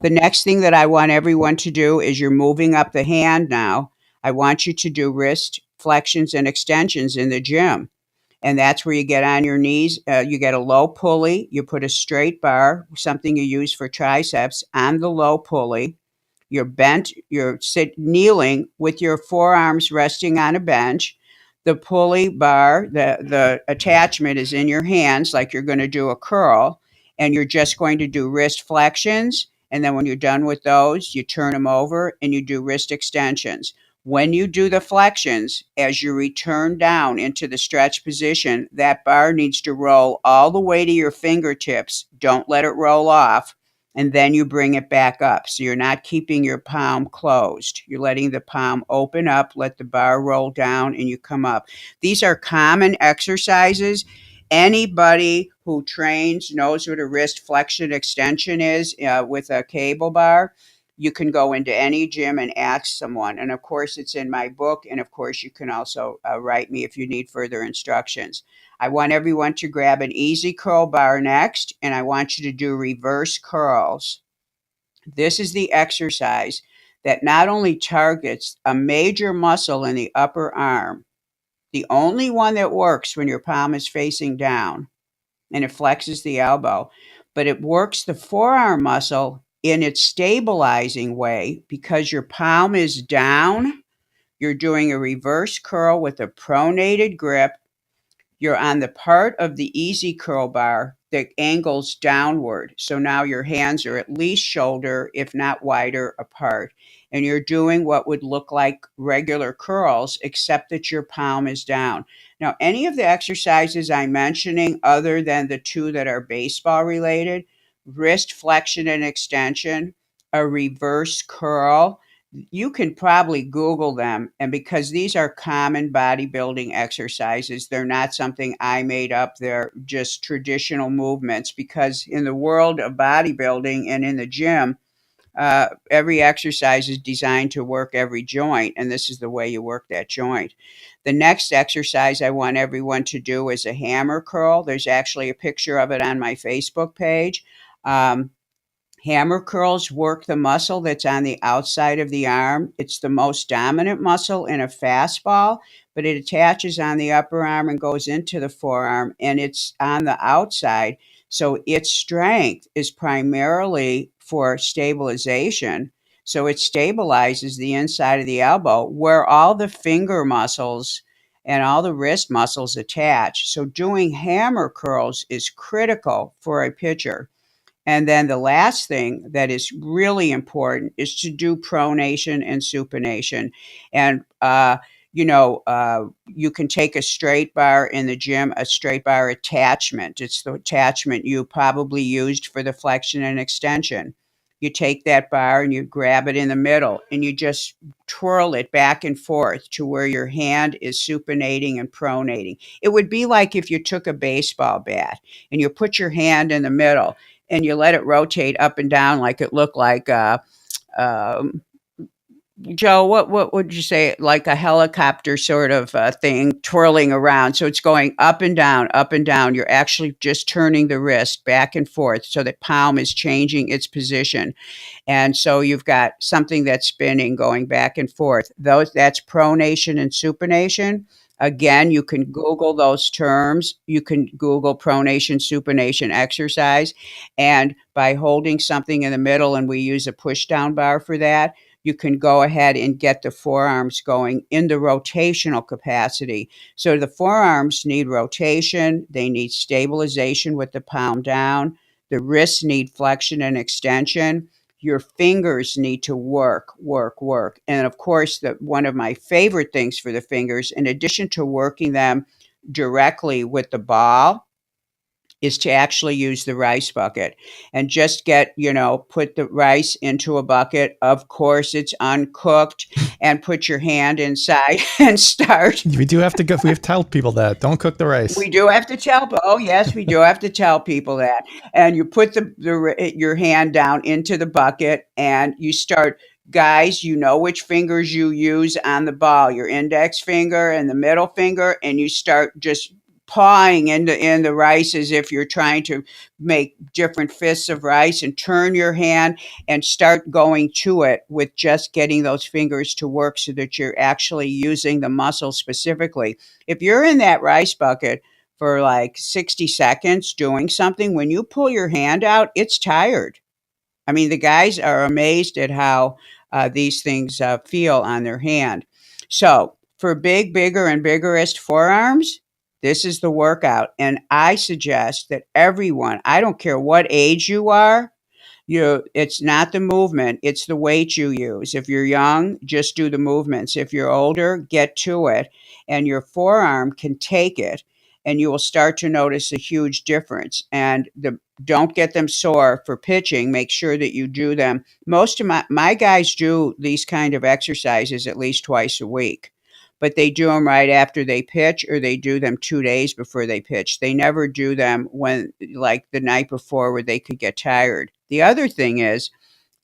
The next thing that I want everyone to do is you're moving up the hand now. I want you to do wrist flexions and extensions in the gym. And that's where you get on your knees. You get a low pulley. You put a straight bar, something you use for triceps, on the low pulley. You're bent, you're kneeling with your forearms resting on a bench. The pulley bar, the attachment is in your hands like you're going to do a curl, and you're just going to do wrist flexions. And then when you're done with those, you turn them over and you do wrist extensions. When you do the flexions, as you return down into the stretch position, that bar needs to roll all the way to your fingertips. Don't let it roll off. And then you bring it back up. So you're not keeping your palm closed. You're letting the palm open up, let the bar roll down, and you come up. These are common exercises. Anybody who trains knows what a wrist flexion extension is with a cable bar. You can go into any gym and ask someone. And of course, it's in my book. And of course, you can also write me if you need further instructions. I want everyone to grab an easy curl bar next, and I want you to do reverse curls. This is the exercise that not only targets a major muscle in the upper arm, the only one that works when your palm is facing down, and it flexes the elbow, but it works the forearm muscle in its stabilizing way because your palm is down. You're doing a reverse curl with a pronated grip. You're on the part of the easy curl bar that angles downward. So now your hands are at least shoulder, if not wider, apart. And you're doing what would look like regular curls, except that your palm is down. Now, any of the exercises I'm mentioning, other than the two that are baseball related, wrist flexion and extension, a reverse curl, you can probably Google them. And because these are common bodybuilding exercises, they're not something I made up. They're just traditional movements because in the world of bodybuilding and in the gym, every exercise is designed to work every joint. And this is the way you work that joint. The next exercise I want everyone to do is a hammer curl. There's actually a picture of it on my Facebook page. Hammer curls work the muscle that's on the outside of the arm. It's the most dominant muscle in a fastball, but it attaches on the upper arm and goes into the forearm, and it's on the outside. So its strength is primarily for stabilization. So it stabilizes the inside of the elbow where all the finger muscles and all the wrist muscles attach. So doing hammer curls is critical for a pitcher. And then the last thing that is really important is to do pronation and supination. And, you can take a straight bar in the gym, a straight bar attachment. It's the attachment you probably used for the flexion and extension. You take that bar and you grab it in the middle and you just twirl it back and forth to where your hand is supinating and pronating. It would be like if you took a baseball bat and you put your hand in the middle and you let it rotate up and down like it looked like um, Joe, what would you say? Like a helicopter sort of thing twirling around. So it's going up and down, up and down. You're actually just turning the wrist back and forth so that palm is changing its position. And so you've got something that's spinning, going back and forth. That's pronation and supination. Again, you can Google those terms. You can Google pronation, supination exercise. And by holding something in the middle, and we use a push down bar for that, you can go ahead and get the forearms going in the rotational capacity. So the forearms need rotation, they need stabilization with the palm down, the wrists need flexion and extension. Your fingers need to work, work, work. And of course, one of my favorite things for the fingers, in addition to working them directly with the ball, is to actually use the rice bucket and just put the rice into a bucket. Of course, it's uncooked, and put your hand inside and start. We do have to go. We have to tell people that don't cook the rice. We do have to tell. Oh, yes, we do have to tell people that. And you put your hand down into the bucket, and you start. Guys, you know which fingers you use on the ball, your index finger and the middle finger, and you start just pawing in the rice as if you're trying to make different fists of rice, and turn your hand and start going to it with just getting those fingers to work so that you're actually using the muscle specifically. If you're in that rice bucket for like 60 seconds doing something, when you pull your hand out, it's tired. I mean, the guys are amazed at how these things feel on their hand. So, for bigger, and biggest forearms, this is the workout. And I suggest that everyone, I don't care what age you are, it's not the movement, it's the weight you use. If you're young, just do the movements. If you're older, get to it, and your forearm can take it, and you will start to notice a huge difference. And don't get them sore for pitching. Make sure that you do them. Most of my guys do these kind of exercises at least twice a week, but they do them right after they pitch, or they do them 2 days before they pitch. They never do them when, like, the night before, where they could get tired. The other thing is,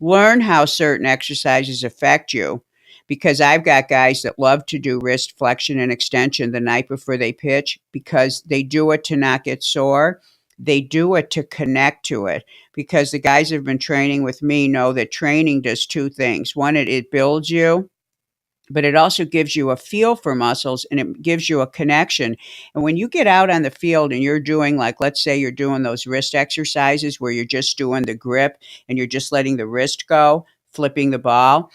learn how certain exercises affect you, because I've got guys that love to do wrist flexion and extension the night before they pitch because they do it to not get sore. They do it to connect to it, because the guys that have been training with me know that training does two things. One, it builds you, but it also gives you a feel for muscles, and it gives you a connection. And when you get out on the field and you're doing, like, let's say you're doing those wrist exercises where you're just doing the grip and you're just letting the wrist go, flipping the ball,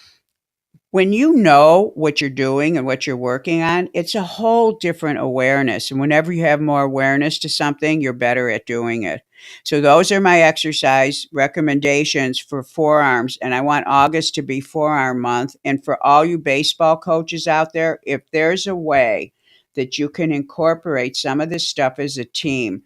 when you know what you're doing and what you're working on, it's a whole different awareness. And whenever you have more awareness to something, you're better at doing it. So those are my exercise recommendations for forearms. And I want August to be forearm month. And for all you baseball coaches out there, if there's a way that you can incorporate some of this stuff as a team,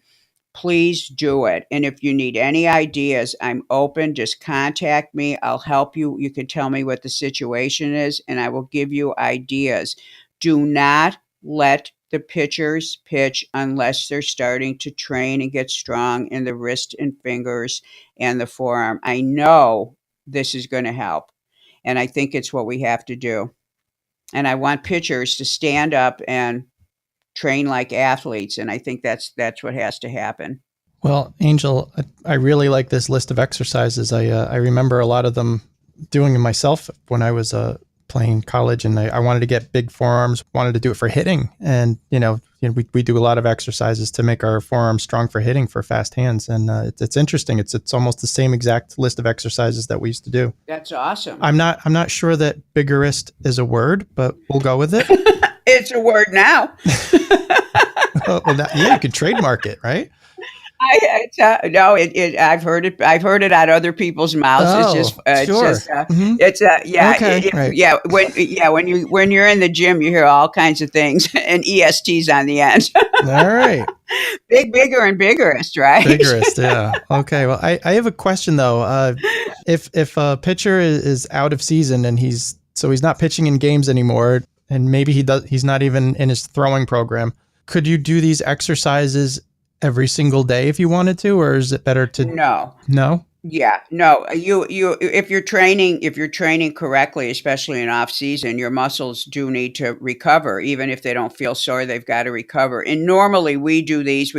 please do it. And if you need any ideas, I'm open. Just contact me. I'll help you. You can tell me what the situation is, and I will give you ideas. Do not let the pitchers pitch unless they're starting to train and get strong in the wrist and fingers and the forearm. I know this is going to help, and I think it's what we have to do. And I want pitchers to stand up and train like athletes, and I think that's what has to happen. Well, Angel, I really like this list of exercises. I remember a lot of them doing them myself when I was playing college, and I wanted to get big forearms, wanted to do it for hitting. And, we do a lot of exercises to make our forearms strong for hitting, for fast hands. And it's interesting. It's almost the same exact list of exercises that we used to do. That's awesome. I'm not sure that vigorist is a word, but we'll go with it. It's a word now. Yeah, you could trademark it, right? No, I've heard it. I've heard it out of other people's mouths. Oh, sure. Yeah, Okay, right. yeah. When you're in the gym, you hear all kinds of things and ESTs on the end. All right. Bigger, and vigorous, right? Vigorous, yeah. Okay. Well, I have a question though. If a pitcher is out of season and he's not pitching in games anymore, and maybe he's not even in his throwing program, could you do these exercises every single day if you wanted to, or is it better to no? Yeah, no, you if you're training correctly, especially in off season, your muscles do need to recover. Even if they don't feel sore, they've got to recover. And normally we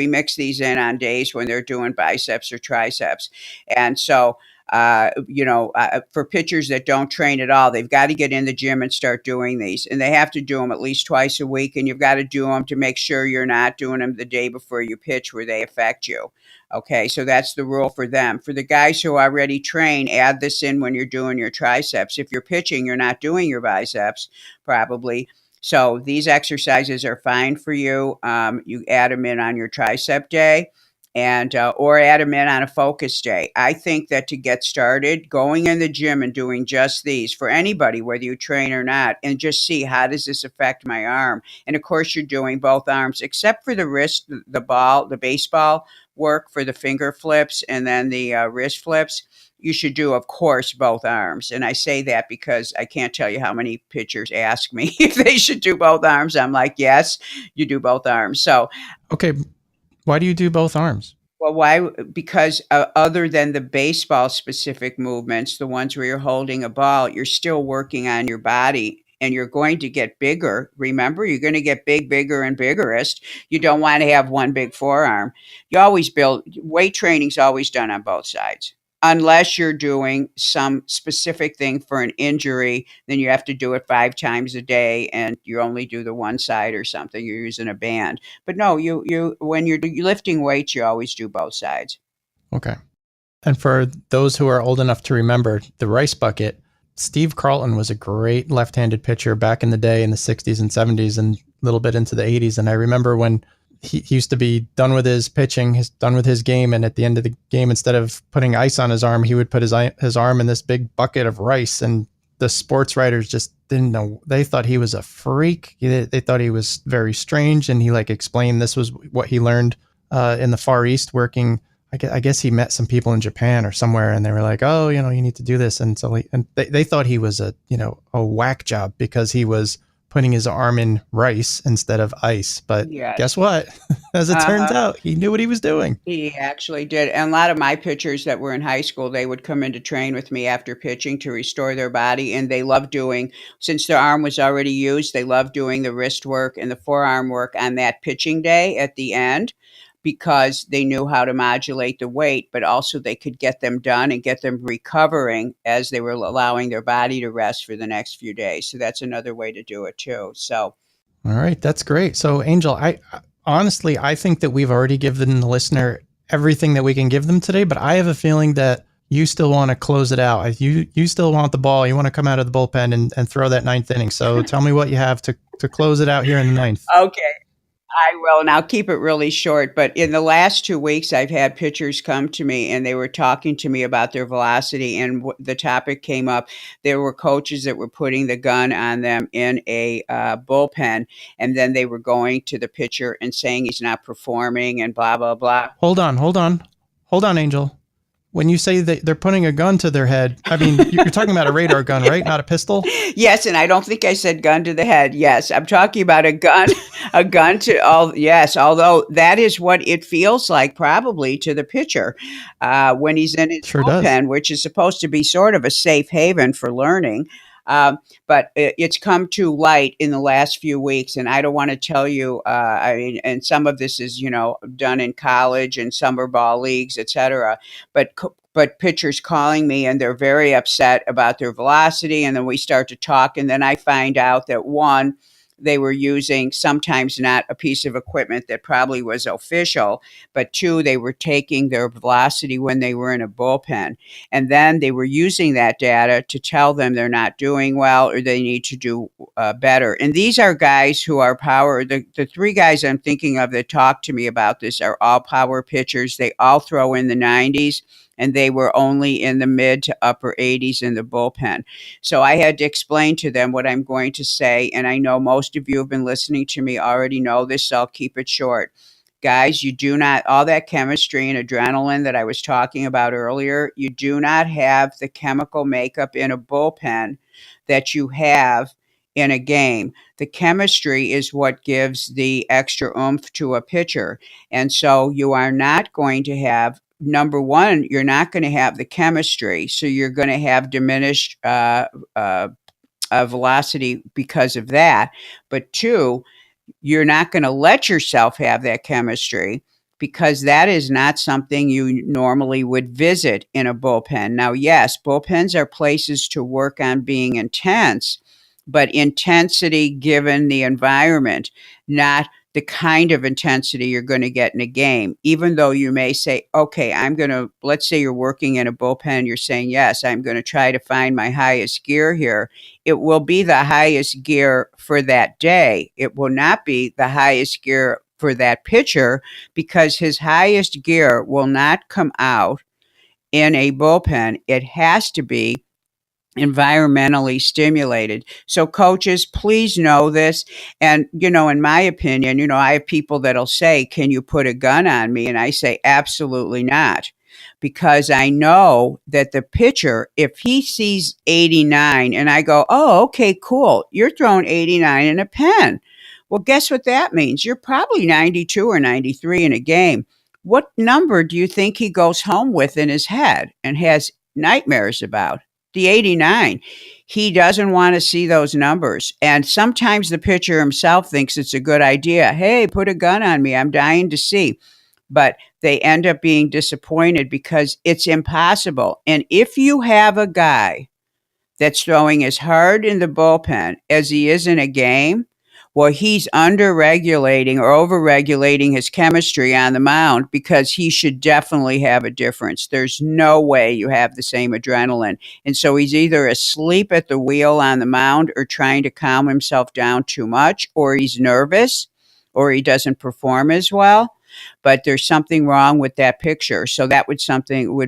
mix these in on days when they're doing biceps or triceps. And so for pitchers that don't train at all, they've got to get in the gym and start doing these. And they have to do them at least twice a week. And you've got to do them to make sure you're not doing them the day before you pitch where they affect you. Okay, so that's the rule for them. For the guys who already train, add this in when you're doing your triceps. If you're pitching, you're not doing your biceps, probably. So these exercises are fine for you. You add them in on your tricep day, and or add them in on a focus day. I think that to get started, going in the gym and doing just these for anybody, whether you train or not, and just see how does this affect my arm. And of course, you're doing both arms, except for the wrist, the baseball work for the finger flips and then the wrist flips. You should do, of course, both arms. And I say that because I can't tell you how many pitchers ask me if they should do both arms. I'm like, yes, you do both arms. So, okay. Why do you do both arms? well, why? Because other than the baseball specific movements, the ones where you're holding a ball, you're still working on your body and you're going to get bigger. Remember, you're going to get bigger, and vigorous. You don't want to have one big forearm. You always build weight training's always done on both sides. Unless you're doing some specific thing for an injury, then you have to do it 5 times a day and you only do the one side or something. You're using a band. But no, you when you're lifting weights, you always do both sides. Okay. And for those who are old enough to remember the rice bucket, Steve Carlton was a great left-handed pitcher back in the day in the 60s and 70s and a little bit into the 80s. And I remember when he used to be done with his pitching, done with his game, and at the end of the game, instead of putting ice on his arm, he would put his arm in this big bucket of rice. And the sports writers just didn't know. They thought he was a freak. They thought he was very strange. And he explained this was what he learned in the Far East working. I guess he met some people in Japan or somewhere, and they were like, "Oh, you need to do this." And so, they thought he was a whack job because he was putting his arm in rice instead of ice. But Yes. guess what? As it turns out, he knew what he was doing. He actually did. And a lot of my pitchers that were in high school, they would come in to train with me after pitching to restore their body. And they loved doing, since their arm was already used, they loved doing the wrist work and the forearm work on that pitching day at the end, because they knew how to modulate the weight, but also they could get them done and get them recovering as they were allowing their body to rest for the next few days. So that's another way to do it too. So, all right, that's great. So, Angel, I honestly think that we've already given the listener everything that we can give them today, but I have a feeling that you still want to close it out. You still want the ball. You want to come out of the bullpen and throw that 9th inning. So tell me what you have to close it out here in the 9th. Okay. I will, and I'll keep it really short. But in the last 2 weeks, I've had pitchers come to me and they were talking to me about their velocity, and the topic came up. There were coaches that were putting the gun on them in a bullpen, and then they were going to the pitcher and saying he's not performing and blah, blah, blah. Hold on, Angel. When you say that they're putting a gun to their head, I mean, you're talking about a radar gun, right? Not a pistol? Yes, and I don't think I said gun to the head. Yes, I'm talking about a gun, yes, although that is what it feels like probably to the pitcher when he's in his bullpen, which is supposed to be sort of a safe haven for learning. But it's come to light in the last few weeks, and I don't want to tell you. And some of this is, done in college and summer ball leagues, etc. But but pitchers calling me and they're very upset about their velocity. And then we start to talk. And then I find out that one, they were using sometimes not a piece of equipment that probably was official, but two, they were taking their velocity when they were in a bullpen. And then they were using that data to tell them they're not doing well or they need to do better. And these are guys who are power. The three guys I'm thinking of that talk to me about this are all power pitchers. They all throw in the 90s, and they were only in the mid to upper 80s in the bullpen. So I had to explain to them what I'm going to say. And I know most of you have been listening to me already know this, so I'll keep it short. Guys, you do not, all that chemistry and adrenaline that I was talking about earlier, you do not have the chemical makeup in a bullpen that you have in a game. The chemistry is what gives the extra oomph to a pitcher. And so you are not going to have, number one, you're not going to have the chemistry. So you're going to have diminished velocity because of that. But two, you're not going to let yourself have that chemistry because that is not something you normally would visit in a bullpen. Now, yes, bullpens are places to work on being intense, but intensity given the environment, not the kind of intensity you're going to get in a game. Even though you may say, okay, let's say you're working in a bullpen, you're saying, yes, I'm going to try to find my highest gear here. It will be the highest gear for that day. It will not be the highest gear for that pitcher because his highest gear will not come out in a bullpen. It has to be environmentally stimulated. So coaches, please know this. And, in my opinion, I have people that'll say, can you put a gun on me? And I say, absolutely not. Because I know that the pitcher, if he sees 89 and I go, oh, okay, cool. You're throwing 89 in a pen. Well, guess what that means? You're probably 92 or 93 in a game. What number do you think he goes home with in his head and has nightmares about? The 89. He doesn't want to see those numbers. And sometimes the pitcher himself thinks it's a good idea. Hey, put a gun on me. I'm dying to see. But they end up being disappointed because it's impossible. And if you have a guy that's throwing as hard in the bullpen as he is in a game, well, he's under-regulating or over-regulating his chemistry on the mound because he should definitely have a difference. There's no way you have the same adrenaline. And so he's either asleep at the wheel on the mound or trying to calm himself down too much, or he's nervous, or he doesn't perform as well. But there's something wrong with that picture. So that would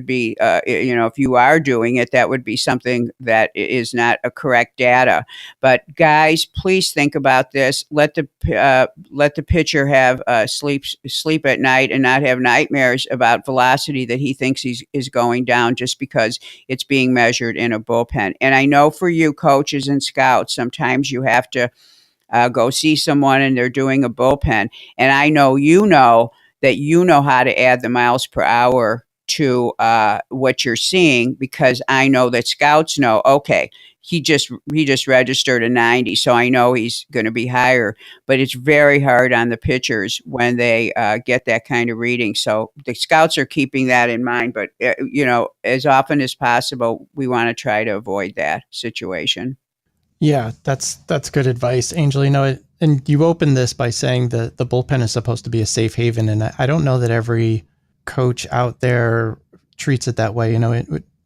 be, if you are doing it, that would be something that is not a correct data. But guys, please think about this. Let the pitcher have sleep at night and not have nightmares about velocity that he thinks is going down just because it's being measured in a bullpen. And I know for you coaches and scouts, sometimes you have to go see someone and they're doing a bullpen. And I know that you know how to add the miles per hour to what you're seeing, because I know that scouts know, okay, he just registered a 90, so I know he's going to be higher. But it's very hard on the pitchers when they get that kind of reading. So the scouts are keeping that in mind. But, as often as possible, we want to try to avoid that situation. Yeah, that's good advice, Angel. And you opened this by saying that the bullpen is supposed to be a safe haven, and I don't know that every coach out there treats it that way.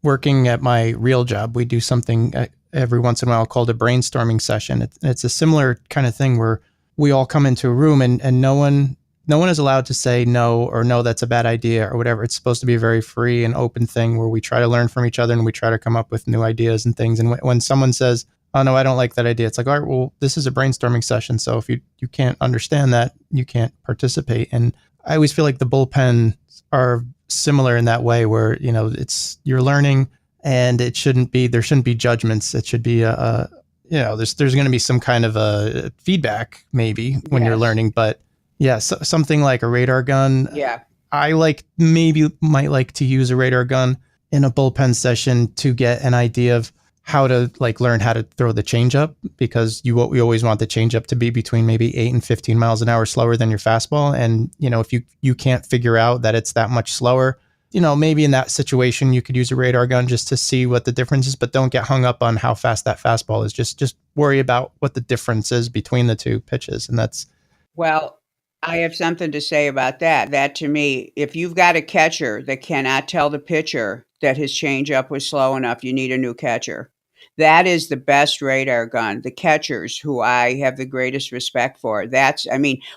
Working at my real job, we do something every once in a while called a brainstorming session. It's a similar kind of thing where we all come into a room and no one is allowed to say no or no, that's a bad idea or whatever. It's supposed to be a very free and open thing where we try to learn from each other and we try to come up with new ideas and things. And when someone says, oh, no, I don't like that idea, it's like, all right, well, this is a brainstorming session. So if you can't understand that, you can't participate. And I always feel like the bullpen are similar in that way where, you're learning and there shouldn't be judgments. It should be, there's going to be some kind of a feedback maybe when you're learning. But yeah, something like a radar gun. Yeah. I might like to use a radar gun in a bullpen session to get an idea of how to learn how to throw the changeup, because we always want the changeup to be between maybe 8 and 15 miles an hour slower than your fastball. And, if you can't figure out that it's that much slower, maybe in that situation you could use a radar gun just to see what the difference is, but don't get hung up on how fast that fastball is. Just worry about what the difference is between the two pitches. And that's Well, I have something to say about that. That to me, if you've got a catcher that cannot tell the pitcher that his changeup was slow enough, you need a new catcher. That is the best radar gun. The catchers who I have the greatest respect for.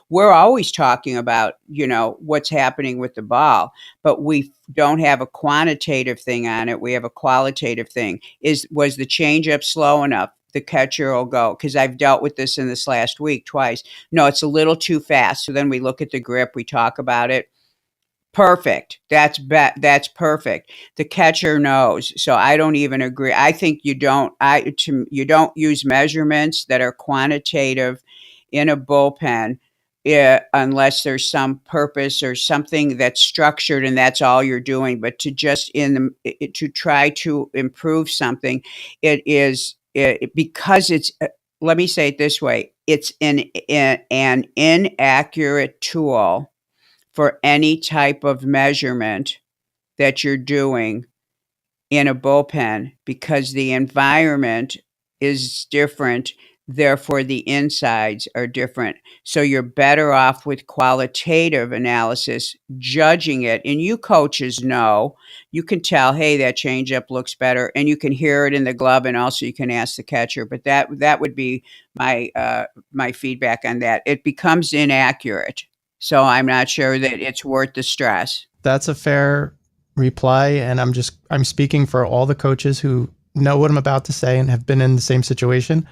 We're always talking about, what's happening with the ball, but we don't have a quantitative thing on it. We have a qualitative thing. Was the changeup slow enough? The catcher will go, because I've dealt with this in this last week twice. No, it's a little too fast. So then we look at the grip, we talk about it. Perfect. That's perfect. The catcher knows. So I don't even agree. I think you don't use measurements that are quantitative in a bullpen, unless there's some purpose or something that's structured and that's all you're doing. But to try to improve something, because it's, let me say it this way, it's an inaccurate tool for any type of measurement that you're doing in a bullpen, because the environment is different. Therefore, the insides are different. So you're better off with qualitative analysis, judging it. And you coaches know, you can tell, hey, that changeup looks better, and you can hear it in the glove, and also you can ask the catcher. But that would be my feedback on that. It becomes inaccurate. So I'm not sure that it's worth the stress. That's a fair reply. And I'm speaking for all the coaches who know what I'm about to say and have been in the same situation.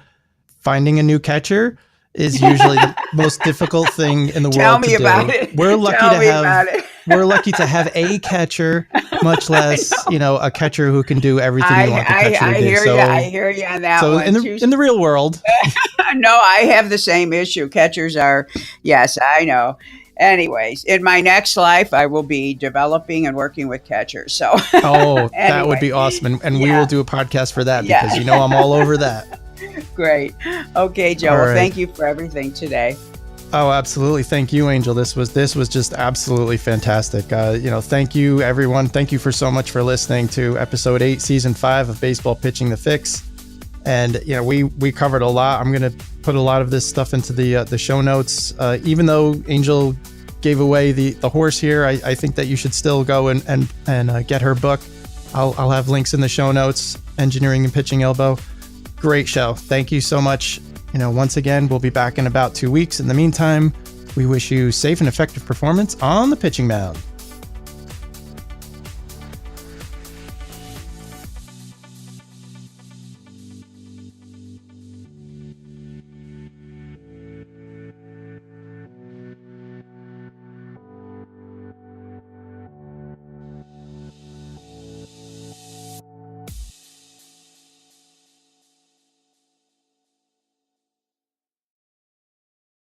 Finding a new catcher is usually the most difficult thing in the world to do. Tell me about it. We're lucky to have a catcher, much less, a catcher who can do everything you want the catcher to do. I hear you on that one. In the real world. No, I have the same issue. Catchers are, yes, I know. Anyways, in my next life, I will be developing and working with catchers. So, anyway. That would be awesome. And we will do a podcast for that, because I'm all over that. Great. Okay, Joe. Well, thank you for everything today. Oh, absolutely. Thank you, Angel. This was just absolutely fantastic. Thank you, everyone. Thank you so much for listening to episode 8, season 5 of Baseball Pitching the Fix. And we covered a lot. I'm going to put a lot of this stuff into the show notes. Even though Angel gave away the horse here, I think that you should still go and get her book. I'll have links in the show notes. Engineering and Pitching Elbow. Great show. Thank you so much. Once again, we'll be back in about 2 weeks. In the meantime, we wish you safe and effective performance on the pitching mound.